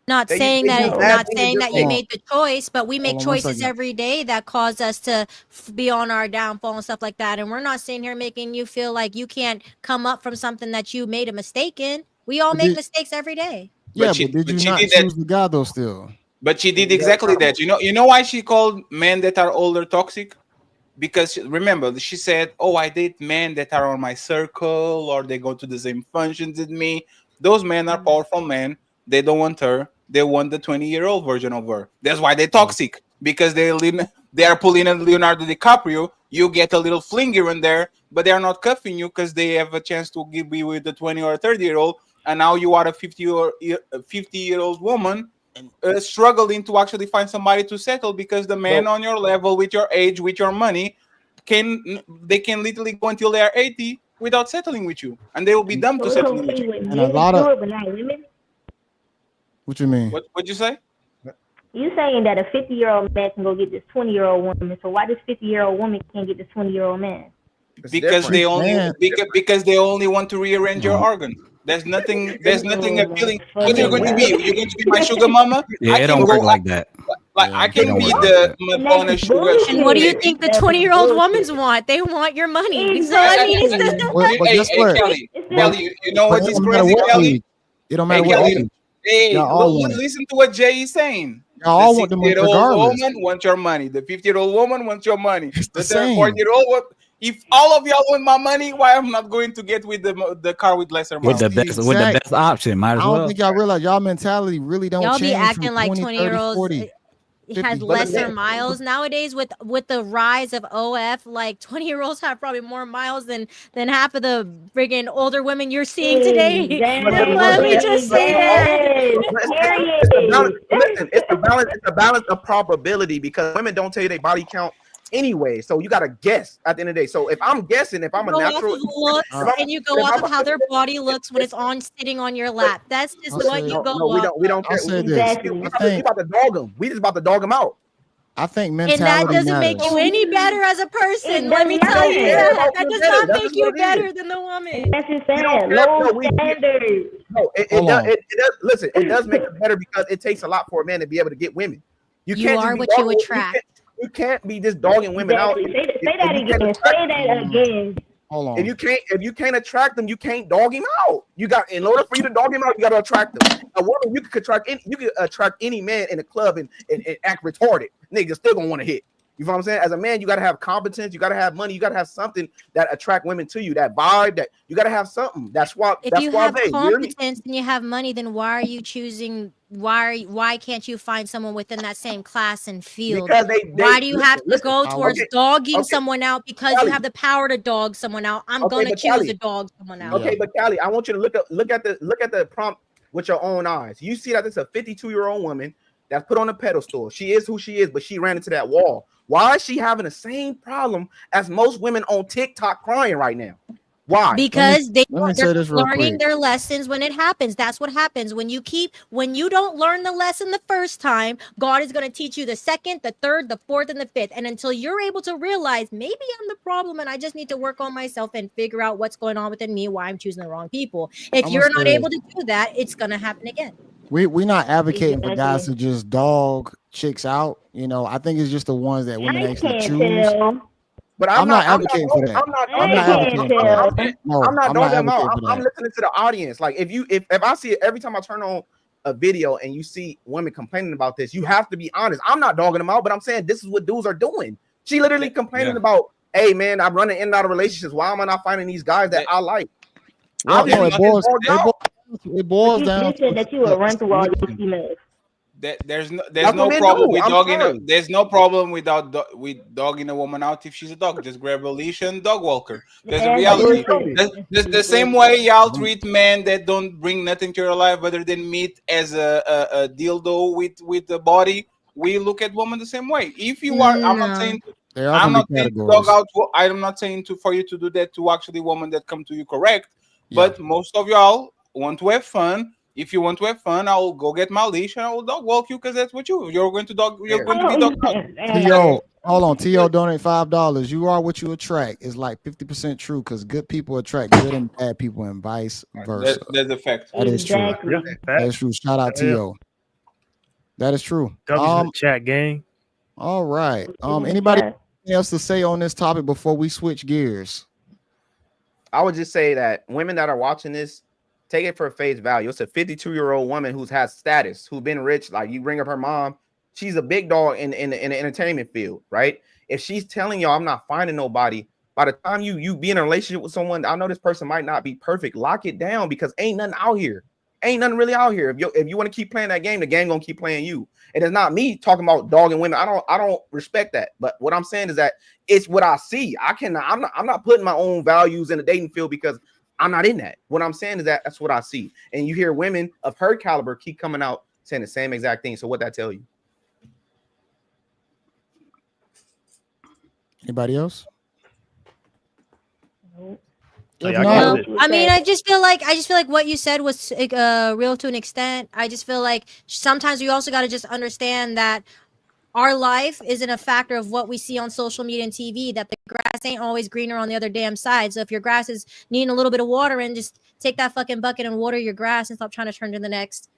Not They- saying they do that, bad not things saying just that you for- made the choice, but we make Hold on one choices second. every day that cause us to be on our downfall and stuff like that. And we're not sitting here making you feel like you can't come up from something that you made a mistake in. We all But make did- mistakes every day. Yeah, But she- but did but you she not did that- choose the guy though? Still, But she did exactly that. You know why she called men that are older toxic? Because remember, she said, "Oh, I date men that are on my circle, or they go to the same functions as me." Those men are powerful men. They don't want her. They want the 20-year-old version of her. That's why they're toxic, because they are pulling a Leonardo DiCaprio. You get a little fling here and there, but they are not cuffing you because they have a chance to be with the 20 or 30-year-old, and now you are a 50-year-old woman struggling to actually find somebody to settle, because the man on your level, with your age, with your money, can literally go until they are 80 without settling with you, and they will be dumb to So settle it's with okay you. with And men a lot do of- it, but not women? what you mean? What'd you say? You saying that a 50-year-old man can go get this 20-year-old woman, so why this 50-year-old woman can't get this 20-year-old man? Because they only because they only want to rearrange your organs. There's nothing appealing. What you're going to be? You're going to be my sugar mama? Yeah, I it can don't go work like that. Like I can don't be work the like Madonna sugar. And what do you think the 20-year-old women's want? They want your money. So I mean, it's just But guess what? Kelly, But- you know but what it is don't matter crazy, what Kelly? age. It don't matter Hey, what Kelly, age. hey, Y'all all want it. listen to what Jay is saying. Y'all all The want them 60-year-old regardless. woman wants your money. The 50-year-old woman wants your money. The same. 40-year-old. If all of y'all want my money, why am I not going to get with the car with lesser With miles? the best option, might I as don't well. think y'all realize y'all mentality really don't y'all be change acting from like 20, 20-year-olds 40, 50. has lesser miles nowadays with the rise of OF. Like 20-year-olds have probably more miles than half of the friggin' older women you're seeing today. Let me just say that. It's the balance of probability, because women don't tell you their body count anyway. So you gotta guess at the end of the day. So if I'm guessing, if I'm a Go natural, off of looks, and you go off of how their body looks when it's on sitting on your lap. That's just what you go off. we don't care. I'll say this. We about to dog them. We just about to dog them out. I think And mentality that doesn't matters. make you any better as a person. It Let me does tell you not. that. That does not make you better than the woman. That's just saying, low standards. No, it does. Listen, it does make it better, because it takes a lot for a man to be able to get women. You can't just are be what you dogging- attract. You can't be just dogging women out. Say that again. Say that again. Hold on. If you can't attract them, you can't dog him out. In order for you to dog him out, you gotta attract them. A woman, you could attract any man in a club and act retarded. Niggas still gonna want to hit. You know what I'm saying? As a man, you gotta have competence, you gotta have money, you gotta have something that attract women to you. That vibe, that you gotta have something. That's why. If That's you why have you hear me? competence and you have money, then why are you choosing? Why can't you find someone within that same class and field? Because why do you have to listen, go towards dogging okay. someone out because Callie. you have the power to dog someone out? I'm Okay, gonna but choose Callie. to dog someone out. Okay, but Callie, I want you to look at the prompt with your own eyes. You see that it's a 52-year-old woman that's put on a pedestal. She is who she is, but she ran into that wall. Why is she having the same problem as most women on TikTok crying right now? Why? Because let me say they're this real learning quick. their lessons when it happens. That's what happens when you don't learn the lesson the first time. God is going to teach you the second, the third, the fourth, and the fifth. And until you're able to realize maybe I'm the problem and I just need to work on myself and figure out what's going on within me, why I'm choosing the wrong people. If I'm you're gonna not say able to do that, it's going to happen again. We not advocating for guys Exactly. to just dog chicks out. You know, I think it's just the ones that women I actually can't choose. tell. But I'm not advocating for that. I'm not advocating for that. No, I'm not I'm doing not them out. advocating for I'm that. listening to the audience. Like if I see it every time I turn on a video and you see women complaining about this, you have to be honest. I'm not dogging them out, but I'm saying this is what dudes are doing. She literally complaining about, hey man, I'm running in and out of relationships. Why am I not finding these guys that I like? Well, no, it boils down. You said that you would run through all your females. There's no That's what men problem do. with I'm dogging. sorry. There's no problem with dogging a woman out if she's a dog. Just grab a leash and dog walk her. Because in That's reality, bullshit. the same way y'all treat men that don't bring nothing to your life other than meat as a dildo with the body. we look at women the same way. If you are, I'm not No. saying There are I'm gonna not be saying to dog categories. out. I'm not saying to for you to do that to actually women that come to you correct. Yeah. But most of y'all want to have fun. If you want to have fun, I'll go get my leash and I will dog walk you because that's what you're going to dog. You're going to be dog. T.O. Hold on. T.O. donate $5. You are what you attract. It's like 50% true because good people attract good and bad people and vice versa. That's a fact. That is true. Exactly. That is true. Shout out Yeah. T.O. That is true. W's in the chat, gang. All right. Anybody else to say on this topic before we switch gears? I would just say that women that are watching this, take it for face value. It's a 52-year-old woman who's had status, who's been rich. Like you bring up her mom, she's a big dog in the entertainment field, right? If she's telling y'all I'm not finding nobody, by the time you be in a relationship with someone, I know this person might not be perfect. Lock it down because ain't nothing out here. Ain't nothing really out here. If you want to keep playing that game, the game gonna keep playing you. And it's not me talking about dogging women. I don't respect that. But what I'm saying is that it's what I see. I'm not putting my own values in the dating field because I'm not in that. What I'm saying is that that's what I see. And you hear women of her caliber keep coming out saying the same exact thing. So what that tell you? Anybody else? If No, not, I mean, I just feel like what you said was real to an extent. I just feel like sometimes we also got to just understand that our life isn't a factor of what we see on social media and TV, that the grass ain't always greener on the other damn side. So if your grass is needing a little bit of water, and just take that fucking bucket and water your grass and stop trying to turn to the next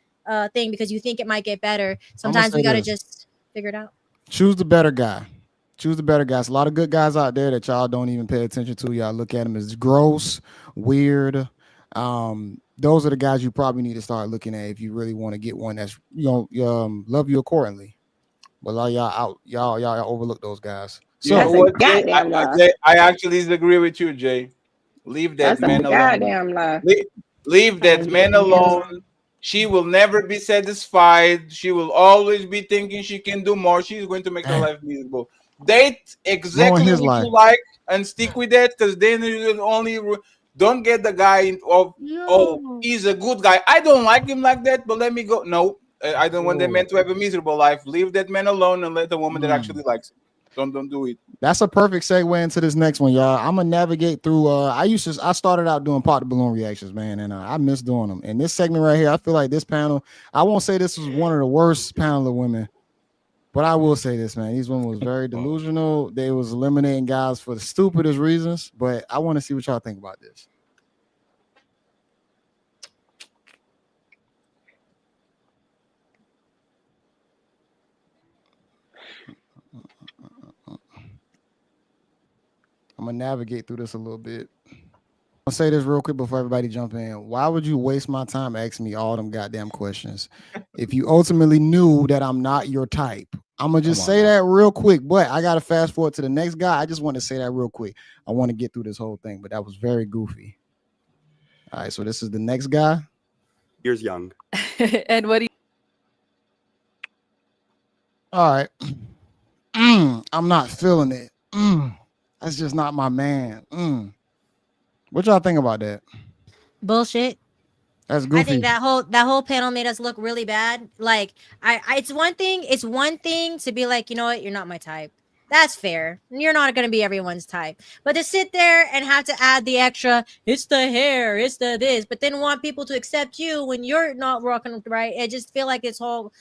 thing because you think it might get better. Sometimes we got to just figure it out. choose the better guy. Choose the better guys. A lot of good guys out there that y'all don't even pay attention to. Y'all look at them as gross, weird. Those are the guys you probably need to start looking at if you really want to get one that's love you accordingly. But a lot of y'all overlook those guys. You So know what, Jay? I actually agree with you, Jay. Leave that That's a man alone. goddamn lie. Leave that man alone. She will never be satisfied. She will always be thinking she can do more. She's going to make her life miserable. Date exactly his what life. you like and stick with that, because then you only don't get the guy of he's a good guy. I don't like him like that, but let me go. No, I don't want that man to have a miserable life. Leave that man alone and let the woman that actually likes him. Don't do it. that's a perfect segue into this next one, y'all. I'm gonna navigate through. I started out doing pop the balloon reactions, man, and I miss doing them. And this segment right here, I feel like this panel. I won't say this was one of the worst panel of women, but I will say this, man. These women was very delusional. They was eliminating guys for the stupidest reasons. But I want to see what y'all think about this. I'm gonna navigate through this a little bit. I'll say this real quick before everybody jump in. Why would you waste my time asking me all them goddamn questions if you ultimately knew that I'm not your type? I'm gonna just say that real quick, but I gotta fast forward to the next guy. I just want to say that real quick. I want to get through this whole thing, but that was very goofy. All right, so this is the next guy. Years young. And what do you? All right. I'm not feeling it. That's just not my man. What y'all think about that? Bullshit. That's goofy. I think that whole panel made us look really bad. Like, it's one thing to be like, you know what, you're not my type. That's fair. You're not going to be everyone's type. But to sit there and have to add the extra, it's the hair, it's the this, but then want people to accept you when you're not rocking right. I just feel like it's all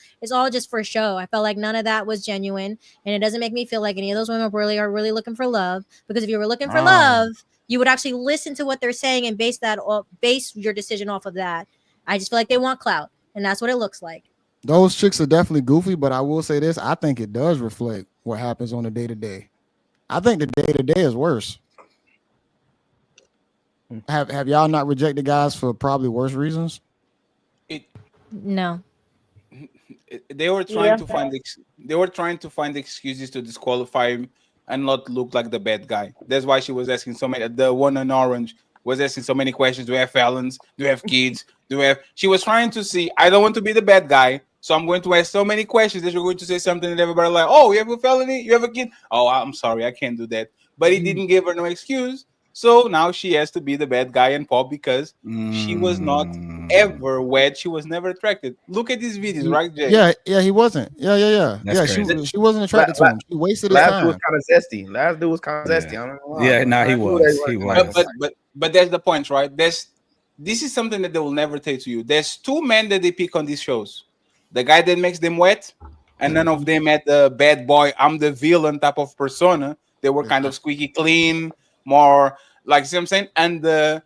just for show. I felt like none of that was genuine, and it doesn't make me feel like any of those women are really looking for love. Because if you were looking for love, you would actually listen to what they're saying and base your decision off of that. I just feel like they want clout, and that's what it looks like. Those chicks are definitely goofy, but I will say this. I think it does reflect what happens on the day-to-day. I think the day-to-day is worse. Have y'all not rejected guys for probably worse reasons? No. They were trying to find excuses to disqualify him and not look like the bad guy. That's why she was asking so many. The one in orange was asking so many questions. Do we have felons? Do we have kids? She was trying to see. I don't want to be the bad guy, so I'm going to ask so many questions that you're going to say something that everybody like. Oh, you have a felony? You have a kid? Oh, I'm sorry, I can't do that. But he didn't give her no excuse. So now she has to be the bad guy and pop because she was not ever wed. She was never attracted. Look at these videos, right, Jay? Yeah, he wasn't. Yeah. That's She wasn't attracted to him. She wasted his Last dude was time. kind of zesty. Last dude was kind of zesty. I don't know why. Yeah, nah, he was. But that's the point, right? This is something that they will never say to you. There's two men that they pick on these shows: the guy that makes them wet, and none of them had the bad boy, I'm the villain type of persona. They were kind of squeaky clean, more like, see what I'm saying? And the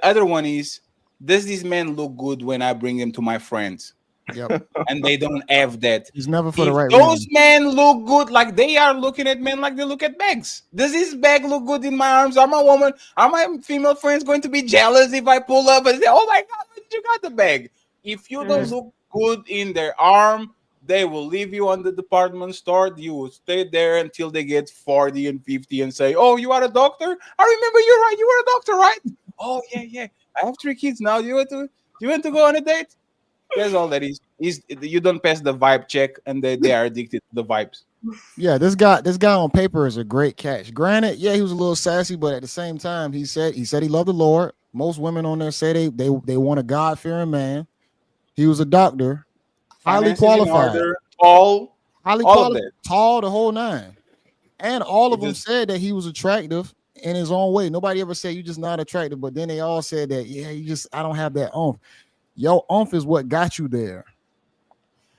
other one is, does this man look good when I bring him to my friends? Yep. And they don't have that. He's never for the If right those reason. men look good, like they are looking at men like they look at bags. Does this bag look good in my arms? Are my female friends going to be jealous if I pull up and say, oh my God, where did you got the bag? If you don't look good in their arm, they will leave you on the department store. You will stay there until they get 40 and 50 and say, oh, you are a doctor? I remember you're right. You were a doctor, right? Oh, yeah. I have 3 kids now. You want to go on a date? That's all that is. You don't pass the vibe check, and they are addicted to the vibes. Yeah, this guy on paper is a great catch. Granted, yeah, he was a little sassy, but at the same time, he said he loved the Lord. Most women on there say they want a God-fearing man. He was a doctor, highly Finances in qualified, order, all highly of qualified, that. tall, the whole nine. And all of them said that he was attractive in his own way. Nobody ever said you just not attractive, but then they all said that, yeah, I don't have that oomph. Your oomph is what got you there.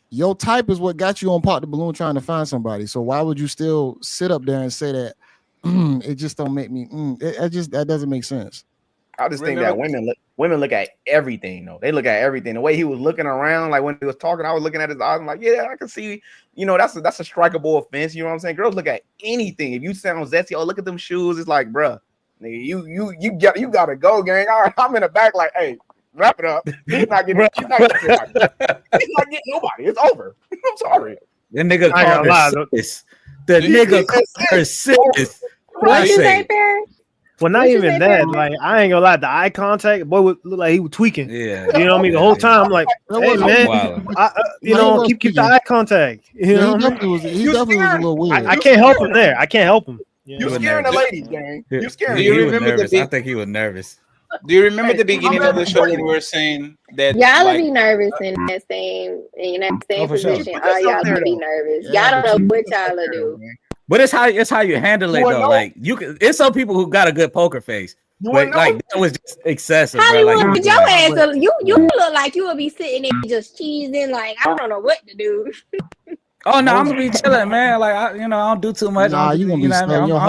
Your type is what got you on Pop the Balloon trying to find somebody. So why would you still sit up there and say that it just don't make me? That doesn't make sense. I just think that women look at everything though. They look at everything. The way he was looking around, like when he was talking, I was looking at his eyes. I'm like, yeah, I can see. That's a strikeable offense. You know what I'm saying? Girls look at anything. If you sound zesty, oh look at them shoes. It's like, bruh, nigga, you gotta go, gang. All right, I'm in the back, like, hey, wrap it up. He's not getting nobody. It's over. I'm sorry. The nigga called her sis. The nigga called her sis. What you say, Barry? Well, not even that. Like, I ain't gonna lie, the eye contact, boy would look like he was tweaking. Yeah, you know what I mean. The whole time, I'm like, hey man, keep the eye contact. You know, he definitely was a little weird. I can't help him there. I can't help him. You scaring the ladies, gang. You scaring. Do you remember I think he was nervous. Do you remember the beginning of the show when we were saying that y'all will be nervous in that same position? Sure. All y'all will be nervous. Y'all don't know what y'all will do. But it's how you handle it though. Like it's some people who got a good poker face. But like that was just excessive. Hollywood, bro. Like, your ass, you look like you will be sitting there just cheesing. Like I don't know what to do. Oh no, I'm gonna be chilling, man. Like I don't do too much. Nah, you gonna be I'm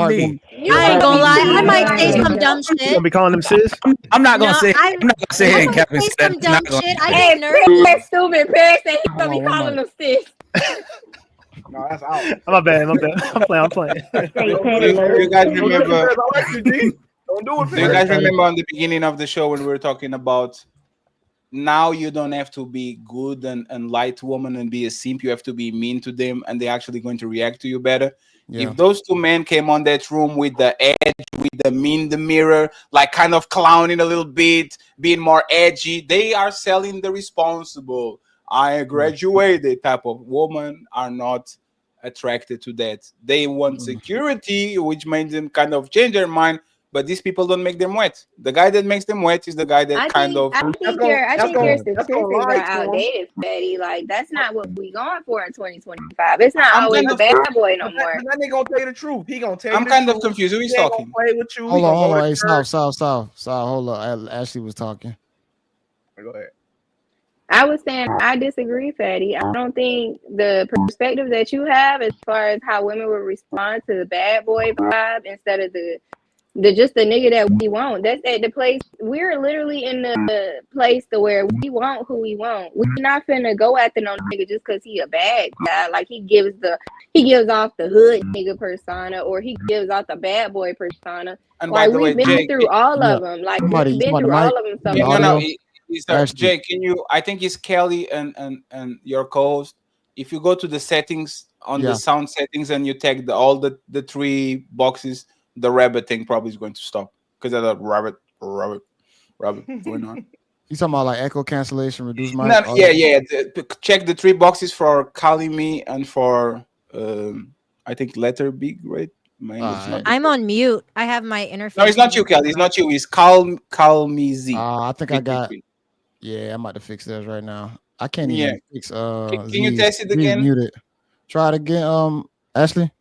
me. I ain't gonna lie. I might say some dumb shit. You gonna be calling them sis? I'm not gonna say. I'm not gonna say here and Kevin say said some that. dumb shit. I Hey, get nervous. that stupid Paris that he gonna be calling them sis. No, that's out. My bad. I'm playing. You guys remember? Don't do it. Do you guys remember on the beginning of the show when we were talking about now you don't have to be good and lie to women and be a simp. You have to be mean to them, and they're actually going to react to you better. Yeah. If those two men came on that room with the edge, with the mean the mirror, like kind of clowning a little bit, being more edgy, they are selling the responsible. I graduated type of woman are not attracted to that. They want security, which made them kind of change their mind. But these people don't make them wet. The guy that makes them wet is the guy that I think your statistics are outdated, Betty. Like that's not what we going for in 2025. It's not always a bad boy no more. That nigga gonna tell you the truth. He gonna tell you. I'm kind of confused. Who he's talking? Play with you. Hold on. Hey, stop. Hold on. Ashley was talking. Go ahead. I was saying I disagree, Fatty. I don't think the perspective that you have as far as how women would respond to the bad boy vibe instead of the just the nigga that we want. That's at the place. We're literally in the place to where we want who we want. We're not finna go after no nigga just because he a bad guy. Like he gives off the hood nigga persona, or he gives off the bad boy persona. And like we've been through all of them. Like we've been through all of them. So Jay, can you? I think it's Kelly and your co-host. If you go to the settings on the sound settings and you tag all the 3 boxes, the rabbit thing probably is going to stop because of the rabbit going on. You talking about like echo cancellation, reduce mic? No, check the 3 boxes for calling me and for I think letter B, right? I'm on mute. I have my interface. No, it's not you, Kelly. It's not you. It's Calm Z. I think I got. Yeah, I'm about to fix this right now. I can't even fix. Can you test it again? Muted. Try it again. Ashley.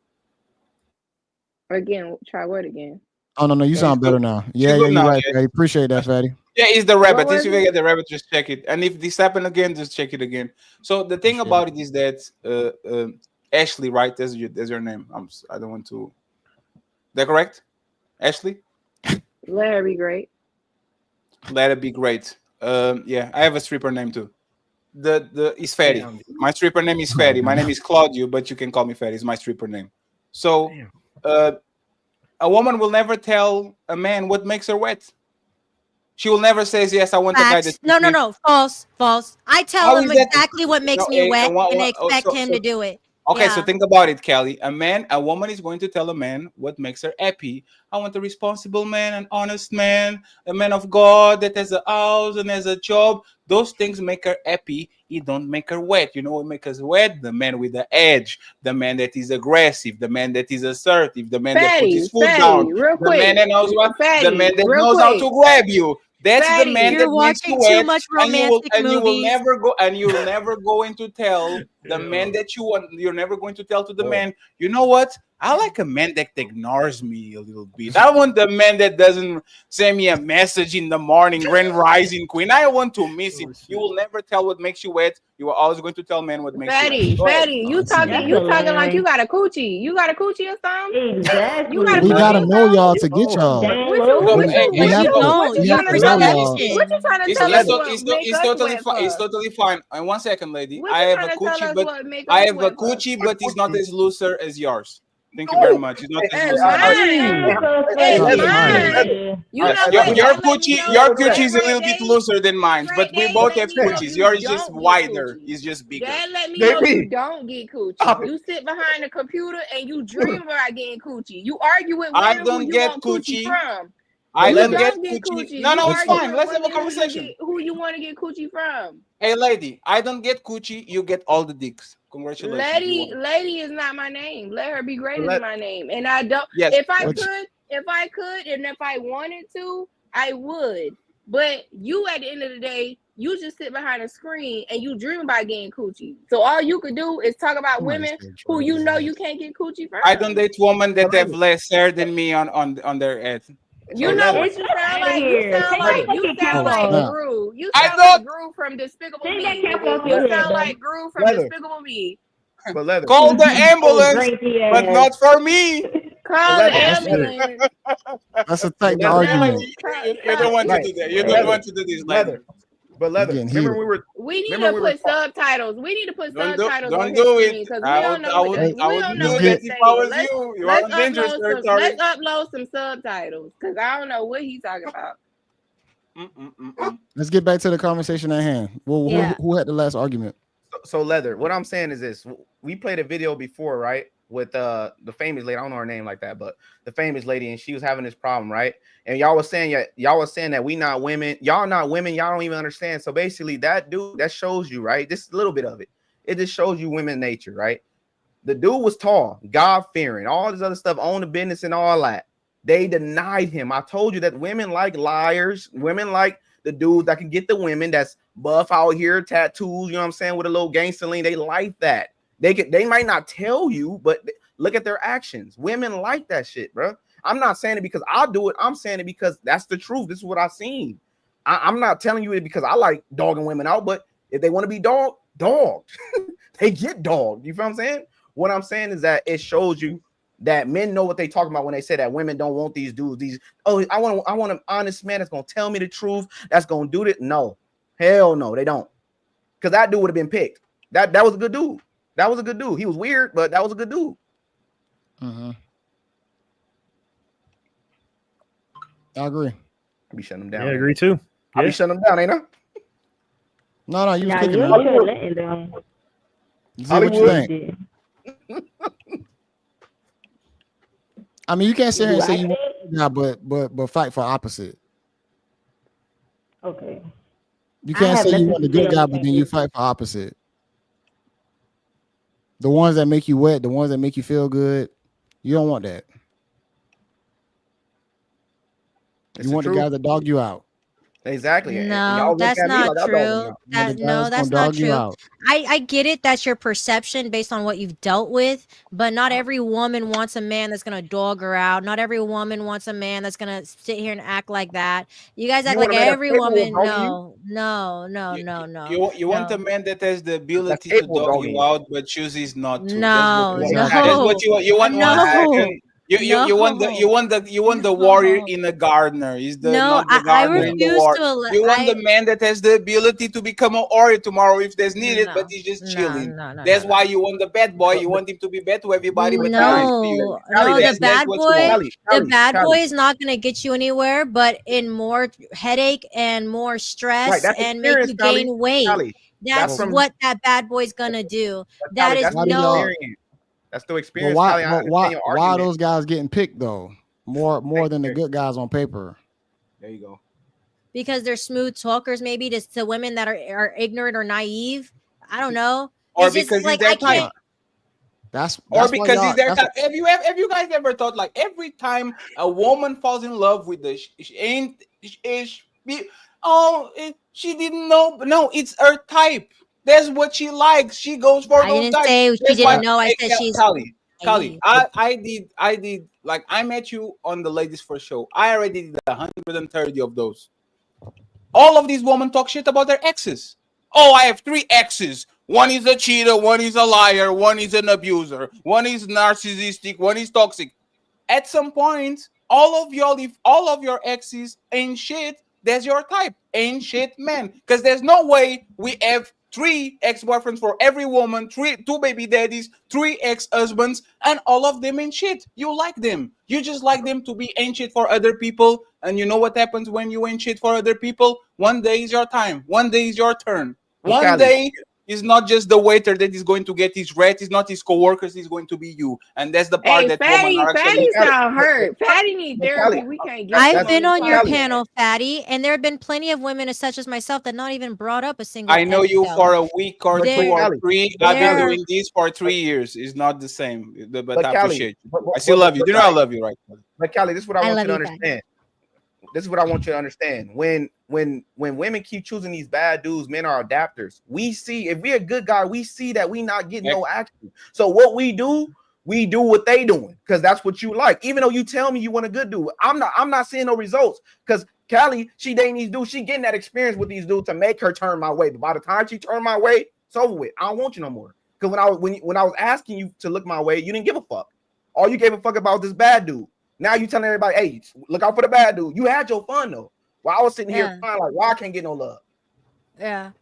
Again, try what again? Oh no, you sound better now. Yeah, you're right, Fatty. Appreciate that, Fatty. Yeah, it's the rabbit. If you get the rabbit, just check it. And if this happen again, just check it again. So the thing about it is that Ashley, right? That's your name. I don't want to. That correct, Ashley? Let her be great. Let it be great. Yeah, I have a stripper name too. It's Fatty. My stripper name is Fatty. My name is Claudio, but you can call me Fatty. It's my stripper name. So, a woman will never tell a man what makes her wet. She will never say, "Yes, I want a guy that." No, false. I tell him exactly what makes me wet, and I expect him to do it. Okay, so think about it, Kelly. A woman is going to tell a man what makes her happy. I want a responsible man, an honest man, a man of God that has a house and has a job. Those things make her happy. It don't make her wet. You know what makes us wet? The man with the edge, the man that is aggressive, the man that is assertive, the man that puts his foot down, the man that knows what, the man that knows how to grab you. That's the man that makes you wet, and you will never go, and you'll never going to tell the man that you want. You're never going to tell to the man, you know what? I like a man that ignores me a little bit. I want the man that doesn't send me a message in the morning, Grand Rising Queen. I want to miss him. You will never tell what makes you wet. You are always going to tell men what makes you wet. Fatty, you talking like you got a coochie. You got a coochie or something? Exactly. You got a we gotta know y'all to get y'all. It's totally fine. And 1 second, lady. I have a coochie, but it's not as looser as yours. Thank you very much. It's not your coochie is a little bit looser than mine, but we both have coochies. Yours is just wider. It's just bigger. That let me know you don't get coochie. You sit behind a computer and you dream about getting coochie. You argue with women who you want coochie from. I don't get coochie. No, it's fine. Let's have a conversation. Who you want to get coochie from? Hey, lady, I don't get coochie. You get all the dicks. Congratulations. Lady is not my name. Let her be great is my name. And I don't. Yes. If I could, and if I wanted to, I would. But you, at the end of the day, you just sit behind a screen and you dream about getting coochie. So all you could do is talk about women who you know you can't get coochie from. I don't date women that have less hair than me on their head. You know what you sound like? You sound like Gru. You sound like Gru from Despicable Me. You sound like Gru from Despicable Me. Call the ambulance, but not for me. Call the ambulance. That's a tight argument. You don't want to do that. You don't want to do this, Leather. But Leather, remember we need to put subtitles. We need to put subtitles on his screen because we don't know what he's saying. Let's upload some subtitles because I don't know what he's talking about. Let's get back to the conversation at hand. Well, who had the last argument? So Leather, what I'm saying is this: we played a video before, right? With the famous lady. I don't know her name like that, but the famous lady, and she was having this problem, right? And y'all was saying that we not women, y'all not women, y'all don't even understand. So basically, that dude, that shows you, right? This is a little bit of it. It just shows you women nature, right? The dude was tall, God fearing, all this other stuff, own the business and all that. They denied him. I told you that women like liars, women like the dudes that can get the women that's buff out here, tattoos, you know what I'm saying, with a little gangster lean. They like that. They might not tell you, but look at their actions. Women like that shit, bro. I'm not saying it because I'll do it. I'm saying it because that's the truth. This is what I've seen. I'm not telling you it because I like dogging women out, but if they want to be dogged, they get dogged. You feel what I'm saying? What I'm saying is that it shows you that men know what they talking about when they say that women don't want these dudes. I want an honest man that's gonna tell me the truth, that's gonna do it. No, hell no, they don't. Because that dude would have been picked. That was a good dude. That was a good dude. He was weird, but that was a good dude. I agree. I be shutting him down. Yeah, I agree too. I be shutting him down, ain't I? No, you was picking him. What you think? I mean, you can't sit here and say you want but fight for opposite. Okay. You can't say you want the good guy, but then you fight for opposite. The ones that make you wet, the ones that make you feel good, you don't want that. You want the guys that dog you out. Exactly. And No, y'all look that's at me not like I dog me true. out. That's gonna not dog you true. out. I get it. That's your perception based on what you've dealt with, but not every woman wants a man that's gonna dog her out. Not every woman wants a man that's gonna sit here and act like that. You guys You act want like a man that's every capable of woman. dogging you? No, no, no, You, no, no, you want a no, man that has the That's ability to capable of dog dogging you you. out, but chooses not to. no, Exactly. That's what no, you want. You want 1 second. no, You want the warrior no. in the gardener. Is the No, not the I gardener in the refuse war. to allow. You want the man that has the ability to become an warrior tomorrow if there's needed, but No, he's just no, chilling. no, no, no, That's no. why you want the bad boy. But, You but, want him to be bad to everybody, but but be Callie, nice to you. No, Callie, no, that's That's what you want. the bad boy Callie. is not gonna get you anywhere, but in more headache and more Right, stress that's and make experience, you Callie. gain weight. Callie, that's That's But from what that bad boy's gonna do. That Callie. is That's why the do y'all? no. experience. That's the But experience, why? Callie. I But understand your why are argument. those guys getting picked though? More than the There good guys on paper. you go. Because they're smooth talkers, maybe to women that are ignorant or naive. I don't know. Or It's just because he's like I their type. can't. That's Or why because he's y'all. their That's type. Have you guys ever thought like every time a woman falls in love with the she didn't know, but no, it's her type. That's what she likes. She goes for I those didn't types. say she That's why, didn't know. I hey, said she's Kali, naive. I did like I met you on the ladies first show. I already did 130 of those. All of these women talk shit about their exes. Oh, I have 3 exes. One is a cheater, one is a liar, one is an abuser, one is narcissistic, one is toxic. At some point, all of y'all, if all of your exes ain't shit, that's your type. Ain't shit man. Because there's no way we have 3 ex-boyfriends for every woman, 2 baby daddies, 3 ex-husbands, and all of them ain't shit. You like them. You just like them to be ain't shit for other people. And you know what happens when you ain't shit for other people? One day is your time. One day is your turn. So One Callie, day is not just the waiter that is going to get his rat. It's not his co-workers. It's going to be you. And that's the part Hey, that women are Fatty actually. sound hurt. Fatty need but Callie, therapy. We can't get I've him that's on been this on your Callie. podcast. panel, Fatty, and there have been plenty of women such as myself that not even brought up a single I know you ex. for a week or But 2 There, or Callie, 3. but I've been Callie, there. doing this for 3 years. It's not the same, but but I Callie, appreciate you. I still love you. You know I right. love you, right? But Callie, this is what I I want you love to you, Fatty. understand. This is what I want you to understand. When women keep choosing these bad dudes, men are adapters. We see if we're a good guy, we see that we not getting no action. So what we do what they doing because that's what you like. Even though you tell me you want a good dude, I'm not seeing no results because Callie, she dating these dudes, she getting that experience with these dudes to make her turn my way. But by the time she turned my way, it's over with. I don't want you no more. Because when I was asking you to look my way, you didn't give a fuck. All you gave a fuck about this bad dude. Now you telling everybody, hey, look out for the bad dude. You had your fun though. While I was sitting here crying like, why I can't get no love? Yeah.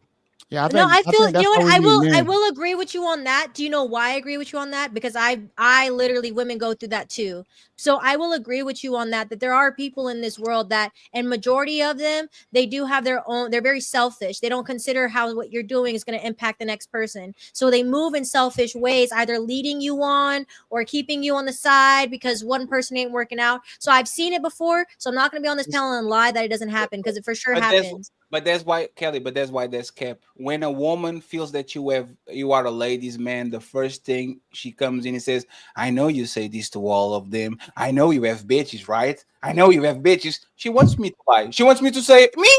Yeah, No, I feel think you that's know how what we need I men. will agree with you on that. Do you know why I agree with you on that? Because I literally women go through that too. So I will agree with you on that there are people in this world that and majority of them they do have their own they're very selfish. They don't consider how what you're doing is going to impact the next person. So they move in selfish ways, either leading you on or keeping you on the side because one person ain't working out. So I've seen it before. So I'm not going to be on this panel and lie that it doesn't happen because it for sure happens. But that's why, Kelly. But that's why that's kept. When a woman feels that you are a ladies' man, the first thing she comes in and says, "I know you say this to all of them. I know you have bitches, right? I know you have bitches." She wants me to lie. She wants me to say me.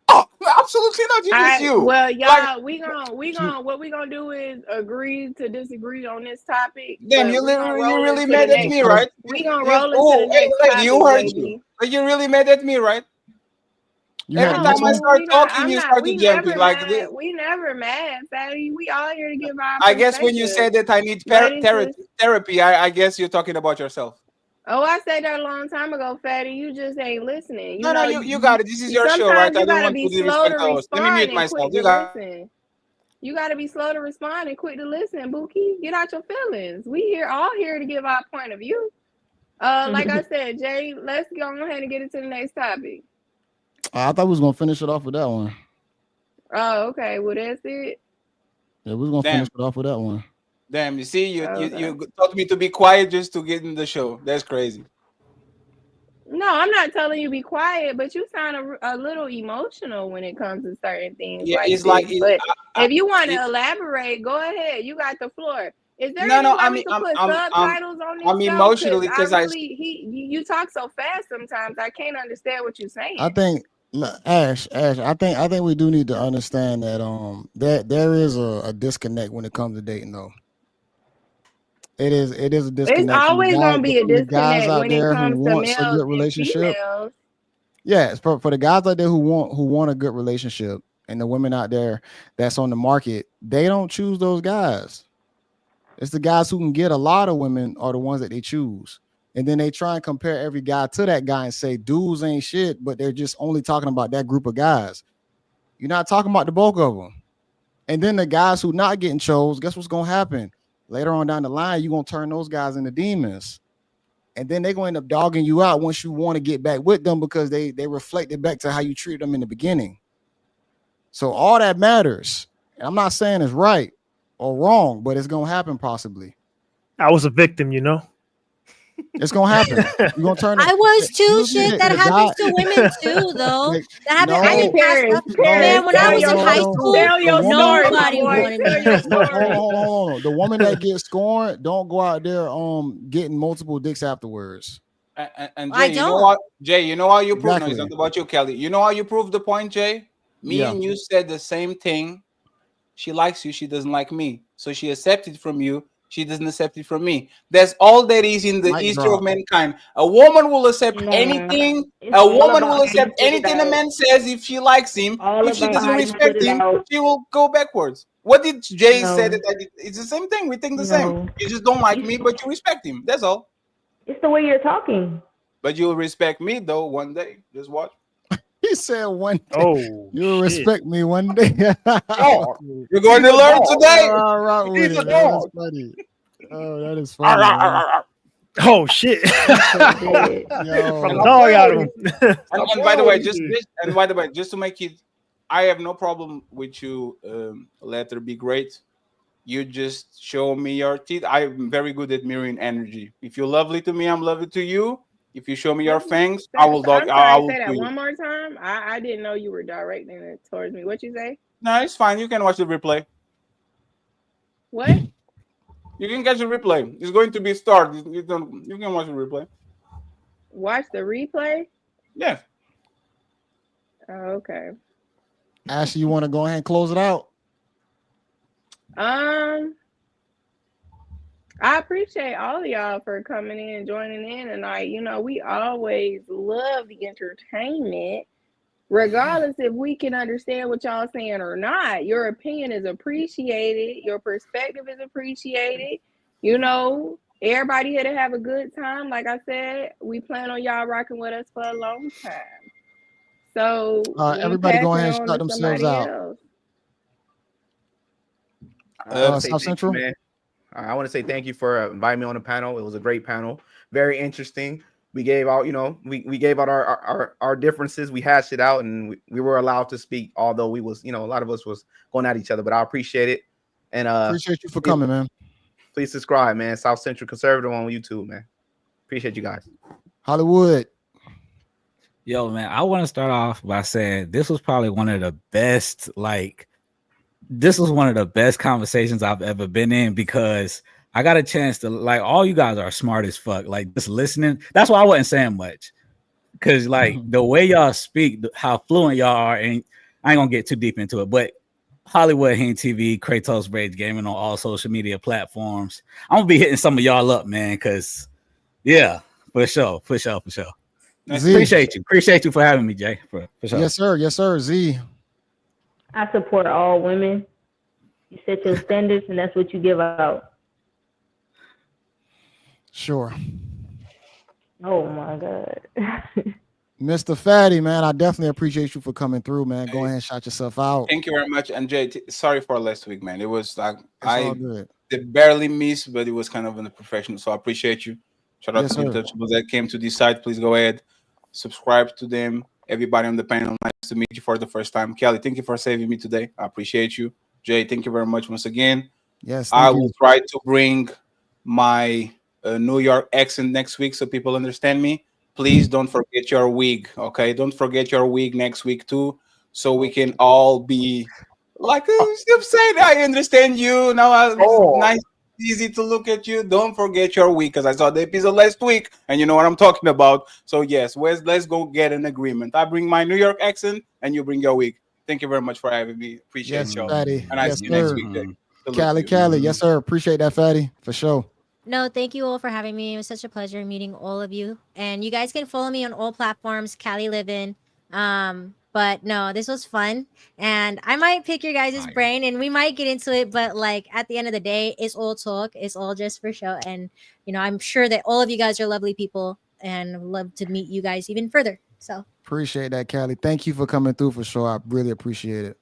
Oh, absolutely not. It's just you. Well, y'all, Like, what we gonna do is agree to disagree on this topic, damn, but we gonna you're roll really into the mad at next. me, right? We gonna You, roll into oh, the hey, next lady, who topic, hurt you? JB. Like, you're really mad at me, right? You Every had time this I one. start talking, I'm you not. start to We jumping. never Like, mad. We never mad, Fatty. We all here to give our I guess when you perspective. said that I need But it's just. therapy, I guess you're talking about yourself. Oh, I said that a long time ago, Fatty. You just ain't listening. You No, know, you got it. This is your show, right? sometimes I you don't gotta want be to slow to disrespect the host. Let me respond mute and myself. quick You to got listen. You gotta be slow to respond and quick to listen, Buki. Get out your feelings. We all here to give our point of view. Like I said, Jay, let's go ahead and get into the next topic. I thought we was gonna finish it off with that one. Oh, okay. Well, that's it. Yeah, we was gonna finish it off with that one. Damn, you see, you Okay. told me to be quiet just to get in the show. That's crazy. No, I'm not telling you be quiet, but you sound a little emotional when it comes to certain things Yeah, like it's this. like But if you want to elaborate, go ahead. You got the floor. Is there any way we could put subtitles on this I'm show? Because emotionally because I he you talk so fast sometimes. I can't understand what you're saying. I think Ash, I think we do need to understand that that there is a disconnect when it comes to dating though. It is a disconnect It's always gonna be a from the guys disconnect out when it there who comes to wants a males good and relationship. females. Yeah, it's for the guys out there who want a good relationship, and the women out there that's on the market, they don't choose those guys. It's the guys who can get a lot of women are the ones that they choose. And then they try and compare every guy to that guy and say dudes ain't shit, but they're just only talking about that group of guys. You're not talking about the bulk of them. And then the guys who not getting chose, guess what's gonna happen? Later on down the line, you're gonna turn those guys into demons. And then they're gonna end up dogging you out once you want to get back with them because they reflected back to how you treated them in the beginning. So all that matters. And I'm not saying it's right or wrong, but it's gonna happen possibly. I was a victim, you know. It's gonna happen. You're gonna turn. I was too. Shit, that happens to women too, though. That happened. I didn't pass up. Man, when I was in high school, nobody wanted me. Hold on. The woman that gets scorned, don't go out there getting multiple dicks afterwards. And Jay, you know what? Jay, you know how you prove? No, it's not about you, Kelly. You know how you prove the point, Jay? Me and you said the same thing. She likes you. She doesn't like me. So she accepted from you. She doesn't accept it from me. That's all that is in the history of mankind. A woman will accept anything. A woman will accept anything a man says if she likes him. If she doesn't respect him, she will go backwards. What did Jay say that I did? It's the same thing. We think the same. You just don't like me, but you respect him. That's all. It's the way you're talking. But you'll respect me though one day. Just watch. He said one day. Oh, you'll respect me one day. Oh, you're going to learn today. All right, with it. That's funny. Oh, that is funny. Oh shit! Yo. From the dog out of him. And by the way, just to make it, I have no problem with you. Let her be great. You just show me your teeth. I'm very good at mirroring energy. If you're lovely to me, I'm lovely to you. If you show me your fangs, I will dog. I will say that do one more time. I didn't know you were directing it towards me. What you say? No, it's fine. You can watch the replay. What? You can catch the replay. It's going to be started. You can watch the replay. Watch the replay? Yeah. Oh, okay. Ashley, you want to go ahead and close it out? I appreciate all of y'all for coming in and joining in tonight. You know, we always love the entertainment, regardless if we can understand what y'all saying or not. Your opinion is appreciated. Your perspective is appreciated. You know, everybody here to have a good time. Like I said, we plan on y'all rocking with us for a long time. So everybody go ahead and shut themselves out. South Central, man. I want to say thank you for inviting me on the panel. It was a great panel, very interesting. We gave out, we gave out our differences. We hashed it out, and we were allowed to speak. Although we was, a lot of us was going at each other, but I appreciate it. And appreciate you for coming, man. Please subscribe, man. South Central Conservative on YouTube, man. Appreciate you guys. Hollywood. Yo, man, I want to start off by saying this was probably one of the best, this was one of the best conversations I've ever been in because I got a chance to, all you guys are smart as fuck. Just listening. That's why I wasn't saying much. Because, the way y'all speak, how fluent y'all are, and I ain't going to get too deep into it, but Hollywood Hang TV, Kratos Rage Gaming on all social media platforms. I'm going to be hitting some of y'all up, man, because, yeah, for sure. Appreciate you for having me, Jay. For sure. Yes, sir. Z. I support all women. You set your standards, and that's what you give out. Sure. Oh my God. Mr. Fatty, man, I definitely appreciate you for coming through, man. Go ahead and shout yourself out. Thank you very much. And Jay, sorry for last week, man. It was I good. Did barely miss, but it was kind of unprofessional. So I appreciate you. Shout out to the Untouchables that came to this site. Please go ahead, subscribe to them. Everybody on the panel, nice to meet you for the first time. Kelly, thank you for saving me today. I appreciate you. Jay, thank you very much once again. Yes, I will try to bring my New York accent next week so people understand me. Please don't forget your wig, okay? Don't forget your wig next week too, so we can all be like I'm saying. I understand you now. Nice. easy to look at you. Don't forget your week, because I saw the episode last week, and you know what I'm talking about. So yes, let's go get an agreement. I bring my New York accent, and you bring your week. Thank you very much for having me. Appreciate Yes, y'all. Fatty. And I Yes, see you next sir. week, Jay. Cali, yes, sir. Appreciate that, Fatty, for sure. No, thank you all for having me. It was such a pleasure meeting all of you. And you guys can follow me on all platforms, Cali Livin. But no, this was fun. And I might pick your guys' brain and we might get into it, but like at the end of the day, it's all talk. It's all just for show. And I'm sure that all of you guys are lovely people and love to meet you guys even further. So appreciate that, Cali. Thank you for coming through for sure. I really appreciate it.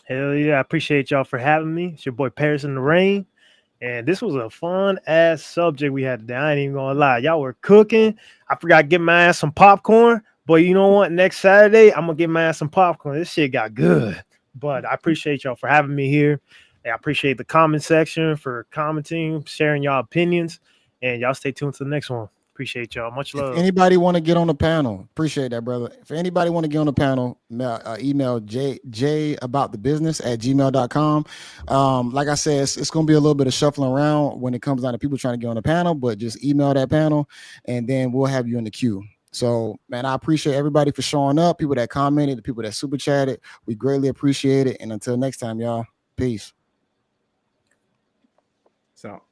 Hell yeah, I appreciate y'all for having me. It's your boy Paris in the Rain. And this was a fun ass subject we had today. I ain't even gonna lie. Y'all were cooking. I forgot to get my ass some popcorn. But you know what? Next Saturday, I'm gonna get my ass some popcorn. This shit got good. But I appreciate y'all for having me here. And I appreciate the comment section for commenting, sharing y'all opinions. And y'all stay tuned to the next one. Appreciate y'all. Much love. If anybody want to get on the panel, appreciate that, brother. If anybody want to get on the panel, email jayaboutthebusiness@gmail.com. Like I said, it's going to be a little bit of shuffling around when it comes down to people trying to get on the panel, but just email that panel and then we'll have you in the queue. So, man, I appreciate everybody for showing up, people that commented, the people that super chatted. We greatly appreciate it. And until next time, y'all, peace. So.